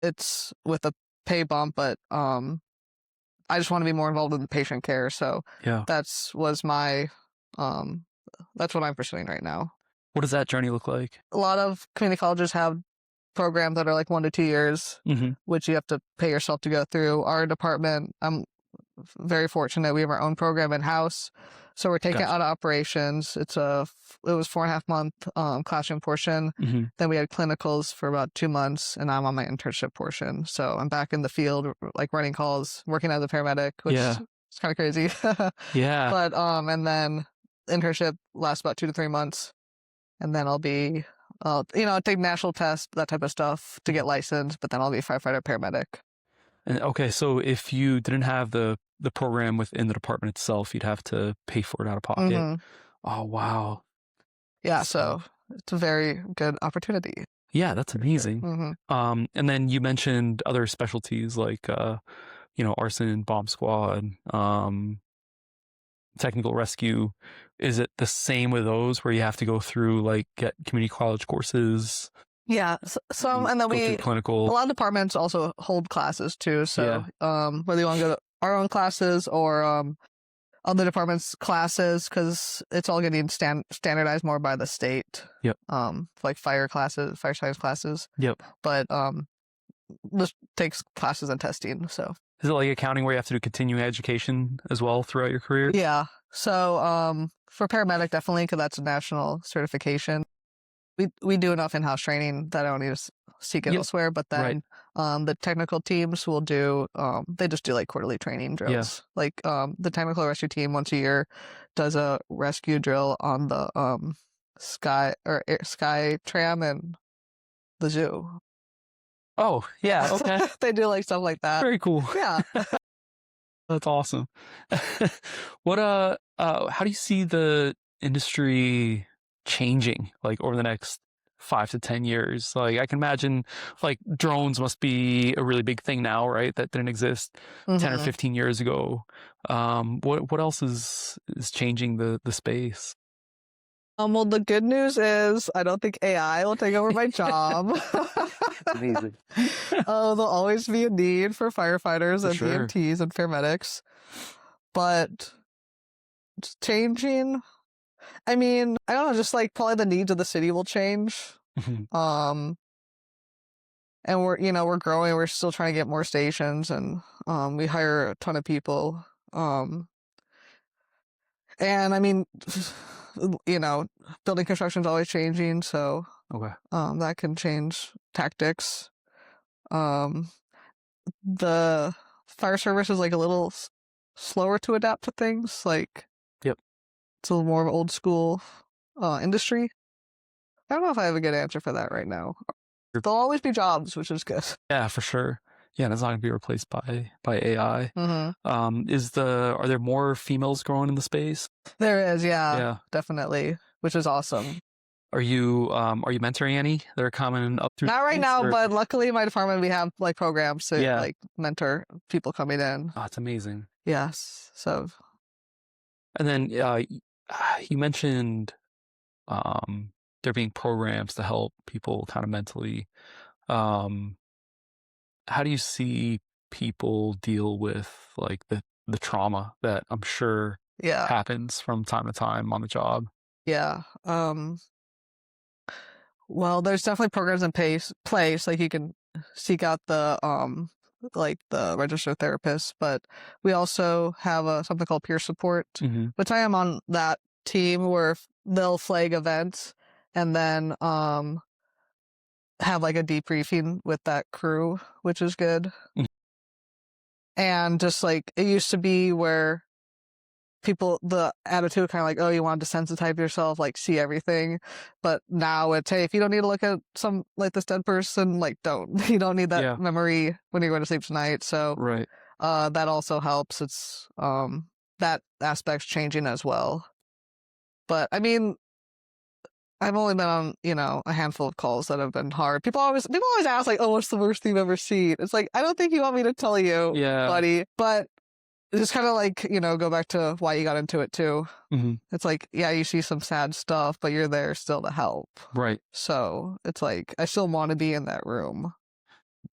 it's with a pay bump, but I just want to be more involved in the patient care. So that's what I'm pursuing right now. What does that journey look like? A lot of community colleges have programs that are like 1 to 2 years, which you have to pay yourself to go through. Our department, I'm very fortunate. We have our own program in-house. So we're taking it out of operations. It was 4.5 month classroom portion. Then we had clinicals for about 2 months, and I'm on my internship portion. So I'm back in the field, like running calls, working as a paramedic, which is kind of crazy. Yeah. But and then internship lasts about 2 to 3 months, and then I'll be take national tests, that type of stuff to get licensed, but then I'll be a firefighter paramedic. And okay, so if you didn't have the program within the department itself, you'd have to pay for it out of pocket. Oh, wow. Yeah, so it's a very good opportunity. Yeah, that's amazing. And then you mentioned other specialties like, arson, bomb squad, technical rescue. Is it the same with those where you have to go through get community college courses? Yeah, some, and then clinical. A lot of departments also hold classes too. So whether you want to go to our own classes or other departments' classes, because it's all getting standardized more by the state. Yep. Like fire science classes. Yep. But this takes classes and testing. So is it like accounting where you have to do continuing education as well throughout your career? Yeah. So for paramedic, definitely, because that's a national certification. we do enough in-house training that I don't need to seek it elsewhere. But then the technical teams will do they just do like quarterly training drills. Like the technical rescue team once a year does a rescue drill on the sky tram and the zoo. Oh yeah, okay. They do like stuff like that. Very cool. Yeah. That's awesome. How do you see the industry changing like over the next 5 to 10 years? Like I can imagine like drones must be a really big thing now, right? That didn't exist 10 or 15 years ago. What else is changing the space? Well, the good news is I don't think AI will take over my job. Amazing. There'll always be a need for firefighters and EMTs and paramedics, but it's changing. I mean, I don't know, just like probably the needs of the city will change. And we're growing. We're still trying to get more stations, and we hire a ton of people. And I mean, building construction is always changing, so that can change tactics. The fire service is like a little slower to adapt to things. Like, it's a little more of an old school industry. I don't know if I have a good answer for that right now. There'll always be jobs, which is good. Yeah, for sure. Yeah, and it's not going to be replaced by AI. Are there more females growing in the space? There is, yeah, definitely, which is awesome. Are you mentoring any that are coming up through? Not right now, but luckily in my department we have like programs to like mentor people coming in. Oh, it's amazing. Yes. So. And then you mentioned there being programs to help people kind of mentally. How do you see people deal with like the trauma that I'm sure happens from time to time on the job? Yeah. Well, there's definitely programs in place. Like you can seek out the registered therapist, but we also have something called peer support, which I am on that team where they'll flag events and then have like a debriefing with that crew, which is good. And just like it used to be where the attitude kind of like, oh, you want to desensitize yourself, like see everything. But now it's, hey, if you don't need to look at some like this dead person, like you don't need that memory when you're going to sleep tonight. So that also helps. It's that aspect's changing as well. But I mean, I've only been on, a handful of calls that have been hard. People always ask like, oh, what's the worst thing you've ever seen? It's like, I don't think you want me to tell you, buddy. But just kind of like, go back to why you got into it too. It's like, yeah, you see some sad stuff, but you're there still to help. Right. So it's like, I still want to be in that room.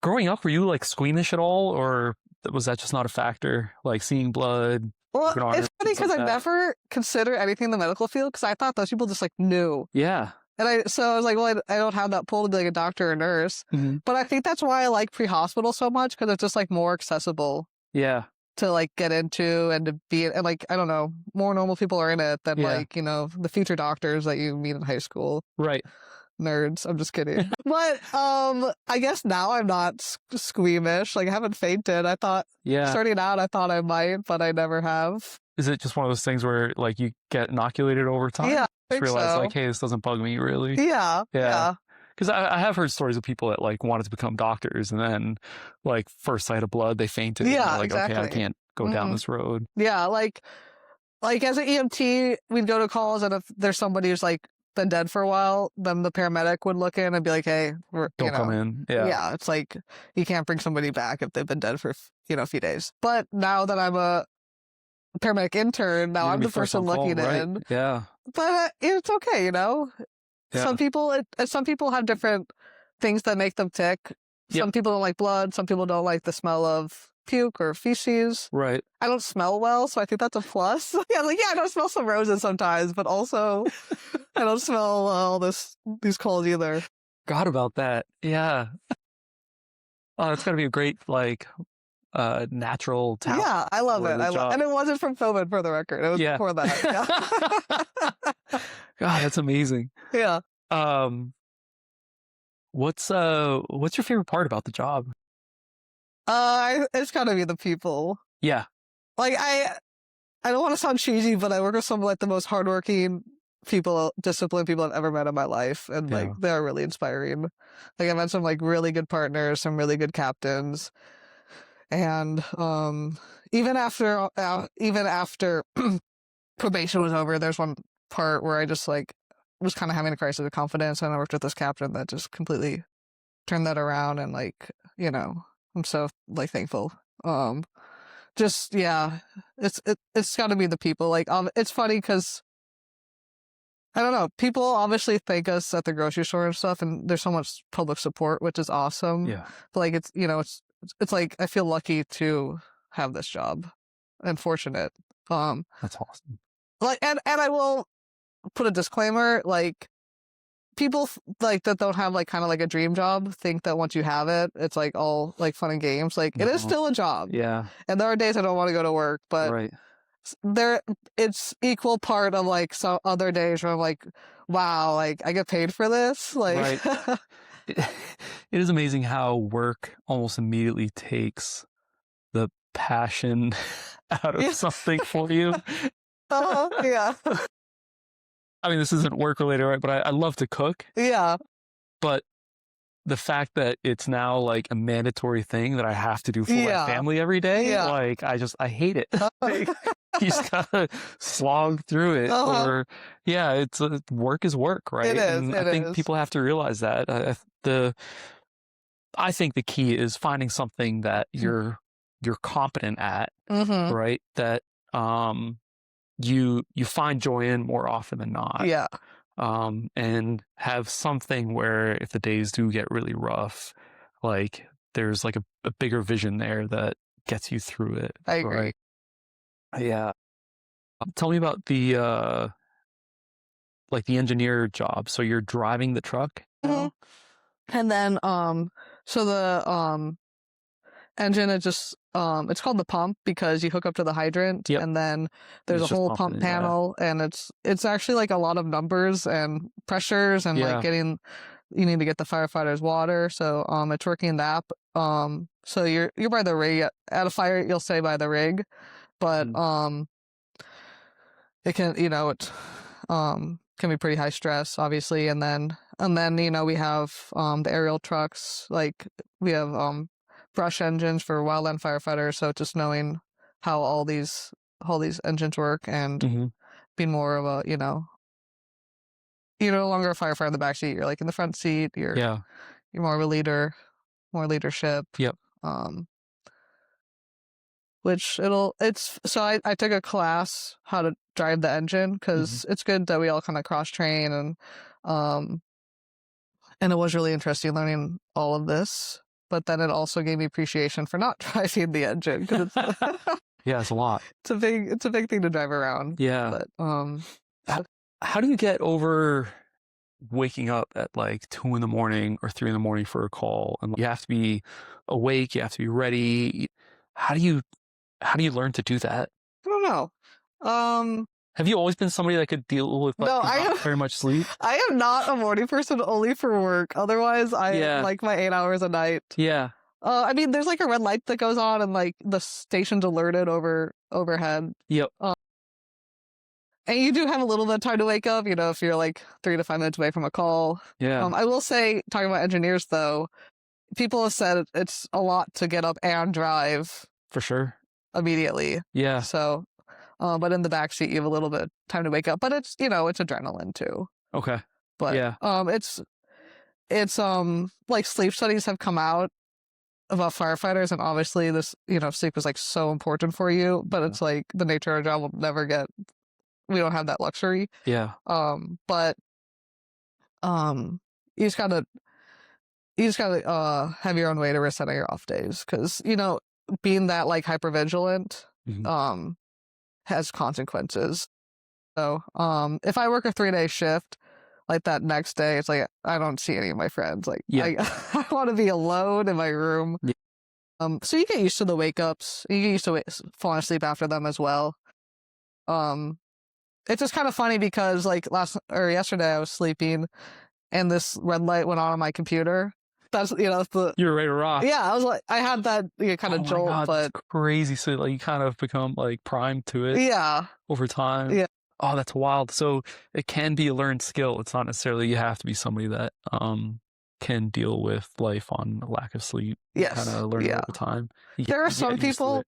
Growing up, were you like squeamish at all? Or was that just not a factor? Like seeing blood? Well, it's funny because I never considered anything in the medical field because I thought those people just like knew. Yeah. And I was like, well, I don't have that pull to be like a doctor or nurse. But I think that's why I like pre-hospital so much because it's just like more accessible. Yeah. To like get into and to be, and like, I don't know, more normal people are in it than like, the future doctors that you meet in high school. Right. Nerds. I'm just kidding. But I guess now I'm not squeamish. Like I haven't fainted. I thought starting out I thought I might, but I never have. Is it just one of those things where like you get inoculated over time? Yeah. Just realize like, hey, this doesn't bug me really. Yeah. Yeah. Because I have heard stories of people that like wanted to become doctors and then like first sight of blood they fainted. Yeah. Like, exactly. Okay, I can't go down this road. Yeah. Like as an EMT, we'd go to calls and if there's somebody who's like been dead for a while, then the paramedic would look in and be like, hey, don't come in. Yeah, it's like you can't bring somebody back if they've been dead for a few days. But now that I'm a paramedic intern, now I'm the person looking in. Yeah. But it's okay, Yeah. Some people have different things that make them tick. Some people don't like blood. Some people don't like the smell of puke or feces. Right. I don't smell well, so I think that's a plus. I don't smell some roses sometimes, but also I don't smell all these calls either. Forgot about that. Yeah. Oh, it's gotta be a great natural talent. Yeah, I love it. And it wasn't from COVID for the record. It was before that. Yeah. God, that's amazing. Yeah. Um, what's your favorite part about the job? It's gotta be the people. Yeah. Like, I don't want to sound cheesy, but I work with some of like the most hardworking people, disciplined people I've ever met in my life, and like Yeah. they're really inspiring. Like I've had some like really good partners, some really good captains, and even after probation was over, there's one part where I just like was kind of having a crisis of confidence, and I worked with this captain that just completely turned that around, and like I'm so like thankful. Um, just yeah, it's got to be the people. Like it's funny because I don't know, people obviously thank us at the grocery store and stuff, and there's so much public support, which is awesome. Yeah. But like it's like I feel lucky to have this job and fortunate. That's awesome. Like and I will put a disclaimer, like people like that don't have like kind of like a dream job think that once you have it, it's like all like fun and games. Like it is still a job. Yeah. And there are days I don't want to go to work, but Right. there it's equal part of like some other days where I'm like, wow, like I get paid for this. Like Right. It, it is amazing how work almost immediately takes the passion out of yeah. something for you. Yeah. I mean, this isn't work related, right? But I love to cook. Yeah. But the fact that it's now like a mandatory thing that I have to do for my family every day, Yeah. like I hate it. Like, you just gotta slog through it, or it's work is work, right? It is. And I think people have to realize that. I think the key is finding something that you're competent at, right? That you find joy in more often than not. Yeah. And have something where if the days do get really rough, like there's like a bigger vision there that gets you through it. I agree. Right? Yeah. Tell me about the like the engineer job. So you're driving the truck now? And then so the engine is just it's called the pump because you hook up to the hydrant, and then there's a whole pump panel, and it's actually like a lot of numbers and pressures and like you need to get the firefighters water, so it's working that. So you're by the rig at a fire, you'll say by the rig, but it can can be pretty high stress, obviously. And then we have the aerial trucks, like we have brush engines for wildland firefighters, so just knowing how all these engines work, and being more of a you're no longer a firefighter in the back seat, you're like in the front seat, you're more of a leader, more leadership. Which so I took a class how to drive the engine, because it's good that we all kind of cross train, and it was really interesting learning all of this. But then it also gave me appreciation for not driving the engine, because it's a lot. It's a big thing to drive around. Yeah. But how do you get over waking up at like 2 a.m. or 3 a.m. for a call, and you have to be awake, you have to be ready? How do you learn to do that? I don't know. Have you always been somebody that could deal with like not very much sleep? I am not a morning person, only for work. Otherwise, I like my 8 hours a night. Yeah. I mean, there's like a red light that goes on, and like the station's alerted overhead. Yep. And you do have a little bit of time to wake up, if you're like 3 to 5 minutes away from a call. Yeah. I will say, talking about engineers though, people have said it's a lot to get up and drive. For sure. Immediately. Yeah. So, but in the backseat you have a little bit of time to wake up, but it's it's adrenaline too. Okay. But it's like sleep studies have come out about firefighters, and obviously this sleep is like so important for you, but it's like the nature of our job will never get. We don't have that luxury. Yeah. But you just gotta have your own way to reset on your off days, because being that like hypervigilant has consequences. So if I work a 3-day shift, like that next day, it's like I don't see any of my friends. Like I want to be alone in my room. So you get used to the wake ups. You get used to falling asleep after them as well. It's just kind of funny because like yesterday I was sleeping, and this red light went on my computer. That's, you know, you were ready to rock. Yeah, I was like, I had that kind of jolt, God, but that's crazy. So like you kind of become like primed to it. Yeah. Over time. Yeah. Oh, that's wild. So it can be a learned skill. It's not necessarily you have to be somebody that can deal with life on a lack of sleep. Yes. Kind of learn it over time. There are some people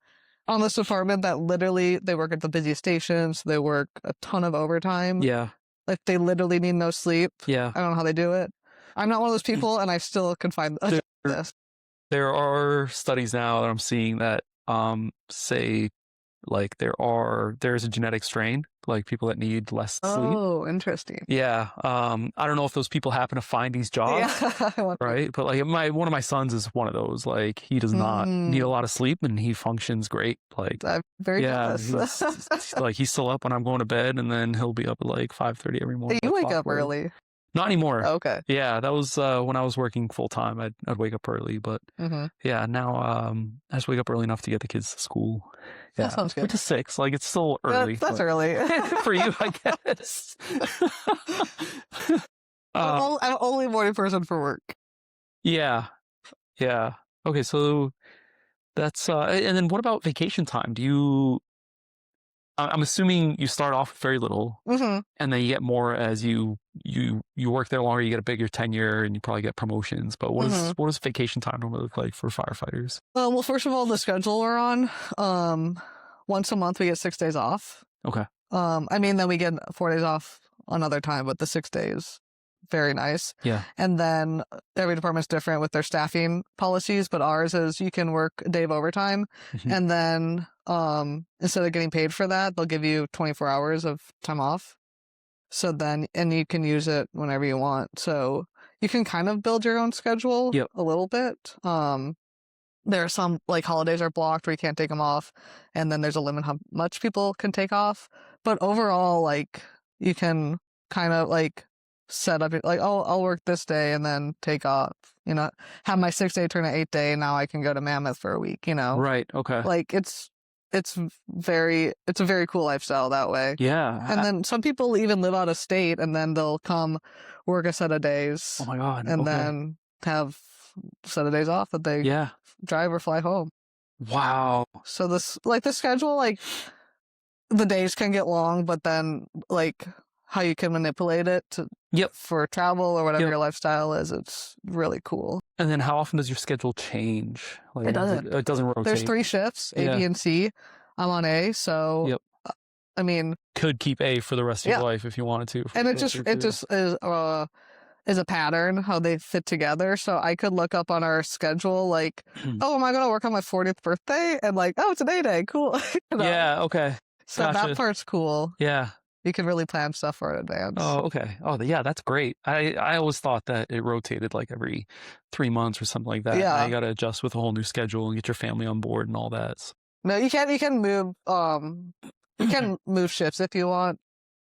on this department that literally they work at the busy stations. They work a ton of overtime. Yeah. Like they literally need no sleep. Yeah. I don't know how they do it. I'm not one of those people, and I still can find this. There are studies now that I'm seeing that say like there's a genetic strain, like people that need less sleep. Oh, interesting. Yeah. I don't know if those people happen to find these jobs, right? But like one of my sons is one of those. Like he does not need a lot of sleep, and he functions great. Like I'm very jealous. Like he's still up when I'm going to bed, and then he'll be up at like 5:30 every morning. You wake up early. Not anymore. Okay. Yeah, that was when I was working full time. I'd wake up early, but yeah, now I just wake up early enough to get the kids to school. Yeah, that sounds good. Which is 6. Like it's still early. That's early for you, I guess. I'm only a morning person for work. Yeah. Okay, so that's and then what about vacation time? Do you? I'm assuming you start off with very little, and then you get more as you work there longer. You get a bigger tenure, and you probably get promotions. But what does vacation time normally look like for firefighters? Well, first of all, the schedule we're on. Once a month we get 6 days off. Okay. I mean, then we get 4 days off another time, but the 6 days, very nice. Yeah. And then every department's different with their staffing policies, but ours is you can work a day of overtime, and then instead of getting paid for that, they'll give you 24 hours of time off. So then, and you can use it whenever you want. So you can kind of build your own schedule a little bit. There are some like holidays are blocked where you can't take them off, and then there's a limit how much people can take off. But overall, like you can kind of like set up like, oh, I'll work this day and then take off. You know, have my 6-day turn to 8-day. And now I can go to Mammoth for a week. You know, right? Okay. Like it's a very cool lifestyle that way. Yeah. And then some people even live out of state, and then they'll come work a set of days. Oh my God. And then have a set of days off that they drive or fly home. Wow. So the schedule, like the days can get long, but then like how you can manipulate it to for travel or whatever your lifestyle is, it's really cool. And then how often does your schedule change? Like, it doesn't rotate. There's 3 shifts, A, B, and C. I'm on A, so I mean, could keep A for the rest of your life if you wanted to. And it just is a pattern how they fit together. So I could look up on our schedule like, oh, am I going to work on my 40th birthday? And like, oh, it's an A-day, cool. You know? Yeah, okay. So that part's cool. Yeah. You can really plan stuff for in advance. Oh, okay. Oh, yeah, that's great. I always thought that it rotated like every 3 months or something like that. Yeah. You got to adjust with a whole new schedule and get your family on board and all that. No, you can move. You can move shifts if you want,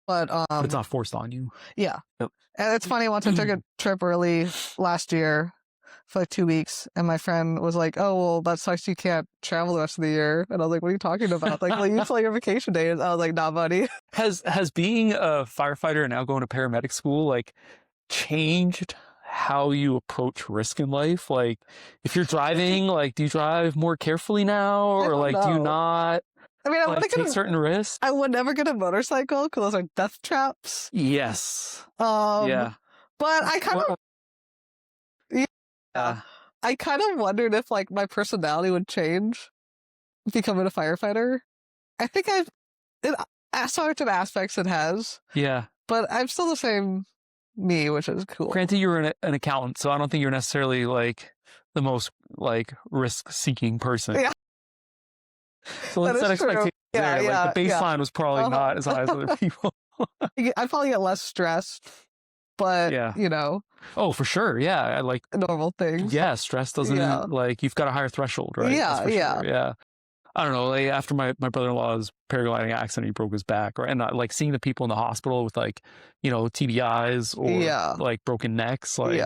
but it's not forced on you. Yeah. Yep. And it's funny. Once I took a trip early last year for like 2 weeks, and my friend was like, "Oh, well, that sucks. You can't travel the rest of the year." And I was like, "What are you talking about? Like, well, you play your vacation days." I was like, "Nah, buddy." Has being a firefighter and now going to paramedic school like changed how you approach risk in life? Like, if you're driving, like, do you drive more carefully now, or like, do you not? I mean, I like, take certain risks. I would never get a motorcycle because those are death traps. Yes. Yeah. But I kind of. I kind of wondered if like my personality would change becoming a firefighter. I think certain aspects it has. Yeah. But I'm still the same me, which is cool. Granted, you're an accountant, so I don't think you're necessarily like the most like risk-seeking person. Yeah. So let's set expectations there. Like the baseline was probably not as high as other people. I probably get less stressed, but you know. Oh, for sure. Yeah. I like normal things. Yeah. Stress doesn't like, you've got a higher threshold, right? Yeah. Yeah. Sure. Yeah. I don't know. Like after my brother-in-law's paragliding accident, he broke his back, right? And like seeing the people in the hospital with like, you know, TBIs or like broken necks, like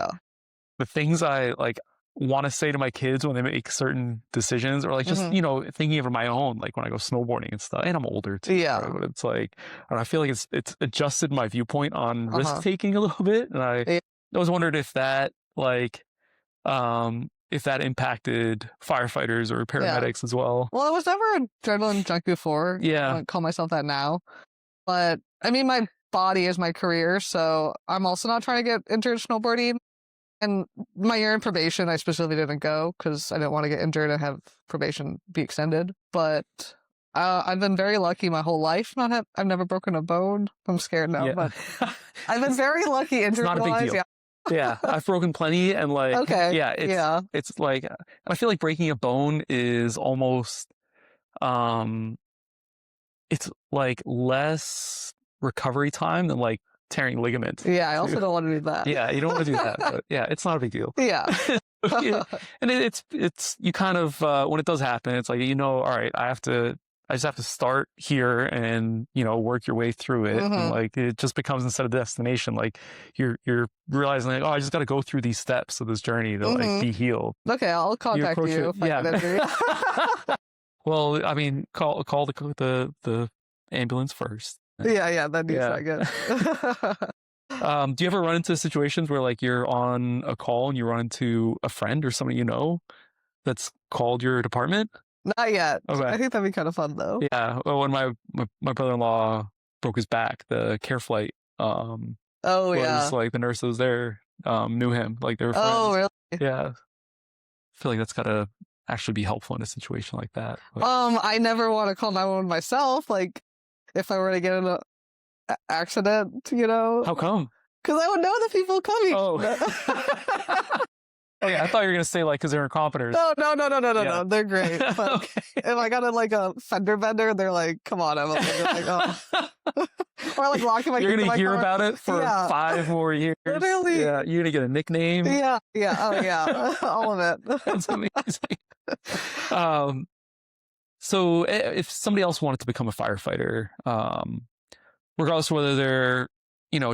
the things I like want to say to my kids when they make certain decisions, or like just you know, thinking of my own, like when I go snowboarding and stuff. And I'm older too, right? But it's like, I feel like it's adjusted my viewpoint on risk taking a little bit, and I I was wondering if that if that impacted firefighters or paramedics as well. Well, I was never an adrenaline junkie before. Yeah. I don't call myself that now. But I mean, my body is my career, so I'm also not trying to get into snowboarding. And my year in probation, I specifically didn't go because I didn't want to get injured and have probation be extended. But I've been very lucky my whole life. I've never broken a bone. I'm scared now, but I've been very lucky injury-wise. It's not a big deal. Yeah, I've broken plenty, and it's like, I feel like breaking a bone is almost, it's like less recovery time than like tearing ligament. Yeah, I also don't want to do that. Yeah, you don't want to do that, but yeah, it's not a big deal. Yeah. And it's you kind of, when it does happen, it's like, all right, I just have to start here and, work your way through it. And like, it just becomes, instead of destination, like you're realizing like, oh, I just got to go through these steps of this journey to like be healed. Okay. I'll contact you. If I get injured. Well, I mean, call the ambulance first. Yeah. That needs that good. Do you ever run into situations where like you're on a call and you run into a friend or somebody that's called your department? Not yet. Okay. I think that'd be kind of fun though. Yeah. Well, when my brother-in-law broke his back, the care flight was like the nurse that was there knew him. Like they were friends. Oh, really? Yeah. I feel like that's gotta actually be helpful in a situation like that. But... I never want to call 911 myself. Like if I were to get in an accident, How come? Because I would know the people coming. Oh. Oh yeah, I thought you were gonna say like because they're incompetents. No. They're great. But if I got in like a fender bender, they're like, "Come on, I'm like, oh." Or like locking my. You're gonna hear car. about it for 5 more years. Literally. Yeah, you're gonna get a nickname. Yeah. Oh yeah, all of it. That's amazing. So if somebody else wanted to become a firefighter, regardless of whether they're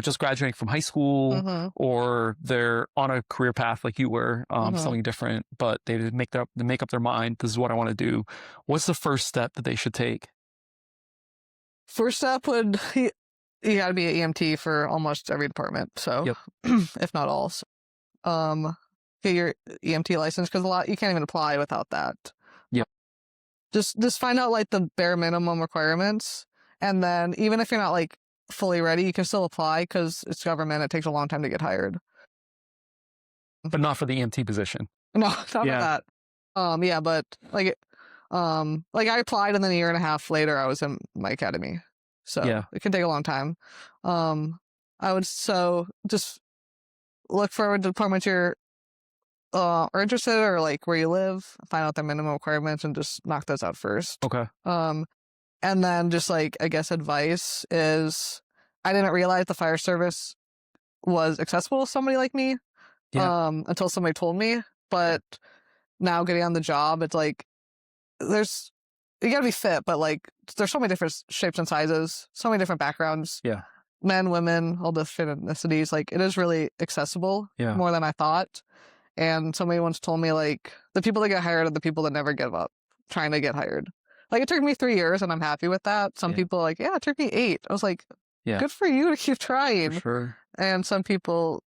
just graduating from high school or they're on a career path like you were, something different, but they make up their mind, this is what I want to do. What's the first step that they should take? First step would, you got to be an EMT for almost every department. So if not all, get your EMT license, because you can't even apply without that. Yep. Just find out like the bare minimum requirements. And then even if you're not like fully ready, you can still apply because it's government. It takes a long time to get hired. But not for the EMT position. No, not for that. But like I applied and then a year and a half later I was in my academy. So it can take a long time. I would just look for the departments you're are interested or like where you live, find out the minimum requirements and just knock those out first. Okay. And then just like, I guess advice is, I didn't realize the fire service was accessible to somebody like me until somebody told me. But now getting on the job, it's like, you gotta be fit, but like, there's so many different shapes and sizes, so many different backgrounds. Yeah. Men, women, all different ethnicities. Like, it is really accessible more than I thought. And somebody once told me, like, the people that get hired are the people that never give up trying to get hired. Like, it took me 3 years and I'm happy with that. Some people are like, it took me 8. I was like, good for you to keep trying. For sure. And some people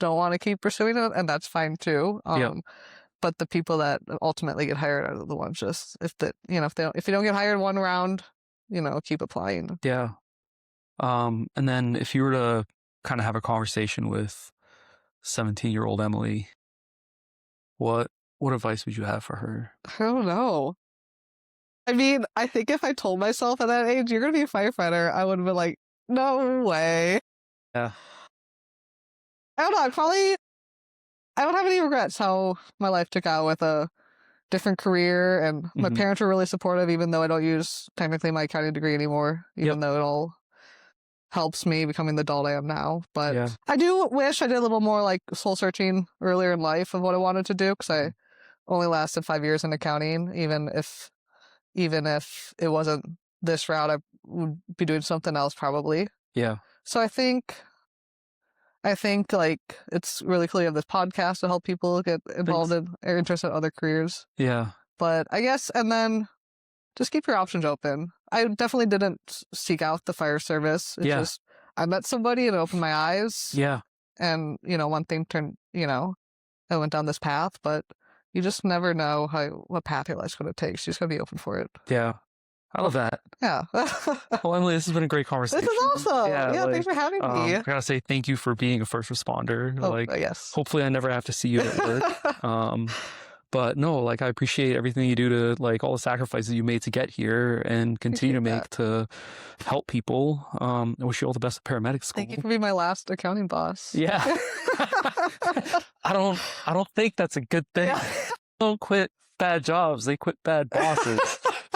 don't want to keep pursuing it, and that's fine too. But the people that ultimately get hired are the ones if you don't get hired one round, keep applying. Yeah. And then if you were to kind of have a conversation with 17-year-old Emily, what advice would you have for her? I don't know. I mean, I think if I told myself at that age, you're going to be a firefighter, I would have been like, no way. Yeah. I don't know. I don't have any regrets how my life took out with a different career. And my parents were really supportive, even though I don't use technically my accounting degree anymore, even though it all helps me becoming the adult I am now. But I do wish I did a little more like soul searching earlier in life of what I wanted to do, because I only lasted 5 years in accounting. Even if it wasn't this route, I would be doing something else probably. Yeah. So I think like it's really cool you have this podcast to help people get involved in or interested in other careers. Yeah. But I guess, and then just keep your options open. I definitely didn't seek out the fire service. It's just, I met somebody and it opened my eyes. Yeah. and, one thing turned, I went down this path, but you just never know what path your life's going to take. So you just got to be open for it. Yeah. I love that. Yeah. Well, Emily, this has been a great conversation. This is awesome. Yeah, thanks for having me. I gotta say thank you for being a first responder. Yes. Hopefully I never have to see you at work. But no, I appreciate everything you do to all the sacrifices you made to get here and continue to make to help people. I wish you all the best at paramedic school. Thank you for being my last accounting boss. Yeah. I don't think that's a good thing. Yeah. Don't quit bad jobs, they quit bad bosses.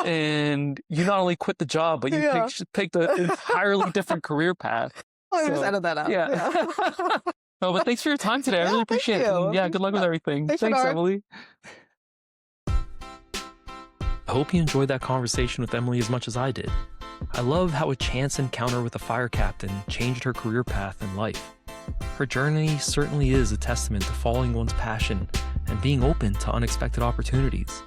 And you not only quit the job, but you picked an entirely different career path. I just edit that out. Yeah. No, but thanks for your time today. I really appreciate it. And yeah, good luck with everything. Thanks Emily. I hope you enjoyed that conversation with Emily as much as I did. I love how a chance encounter with a fire captain changed her career path in life. Her journey certainly is a testament to following one's passion and being open to unexpected opportunities.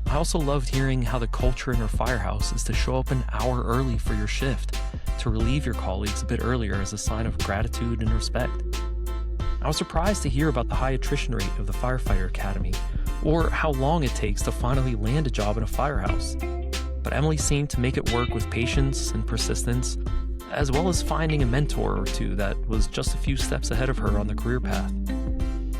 I also loved hearing how the culture in her firehouse is to show up an hour early for your shift to relieve your colleagues a bit earlier as a sign of gratitude and respect. I was surprised to hear about the high attrition rate of the Firefighter Academy, or how long it takes to finally land a job in a firehouse. But Emily seemed to make it work with patience and persistence, as well as finding a mentor or two that was just a few steps ahead of her on the career path.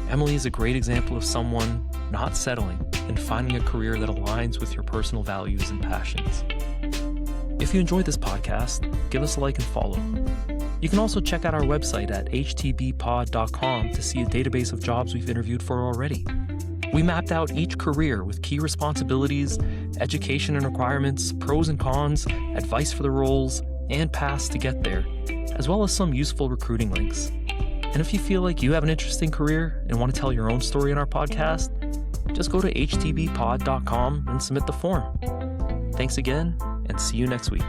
Emily is a great example of someone not settling and finding a career that aligns with your personal values and passions. If you enjoyed this podcast, give us a like and follow. You can also check out our website at htbpod.com to see a database of jobs we've interviewed for already. We mapped out each career with key responsibilities, education and requirements, pros and cons, advice for the roles, and paths to get there, as well as some useful recruiting links. And if you feel like you have an interesting career and want to tell your own story in our podcast, just go to htbpod.com and submit the form. Thanks again, and see you next week.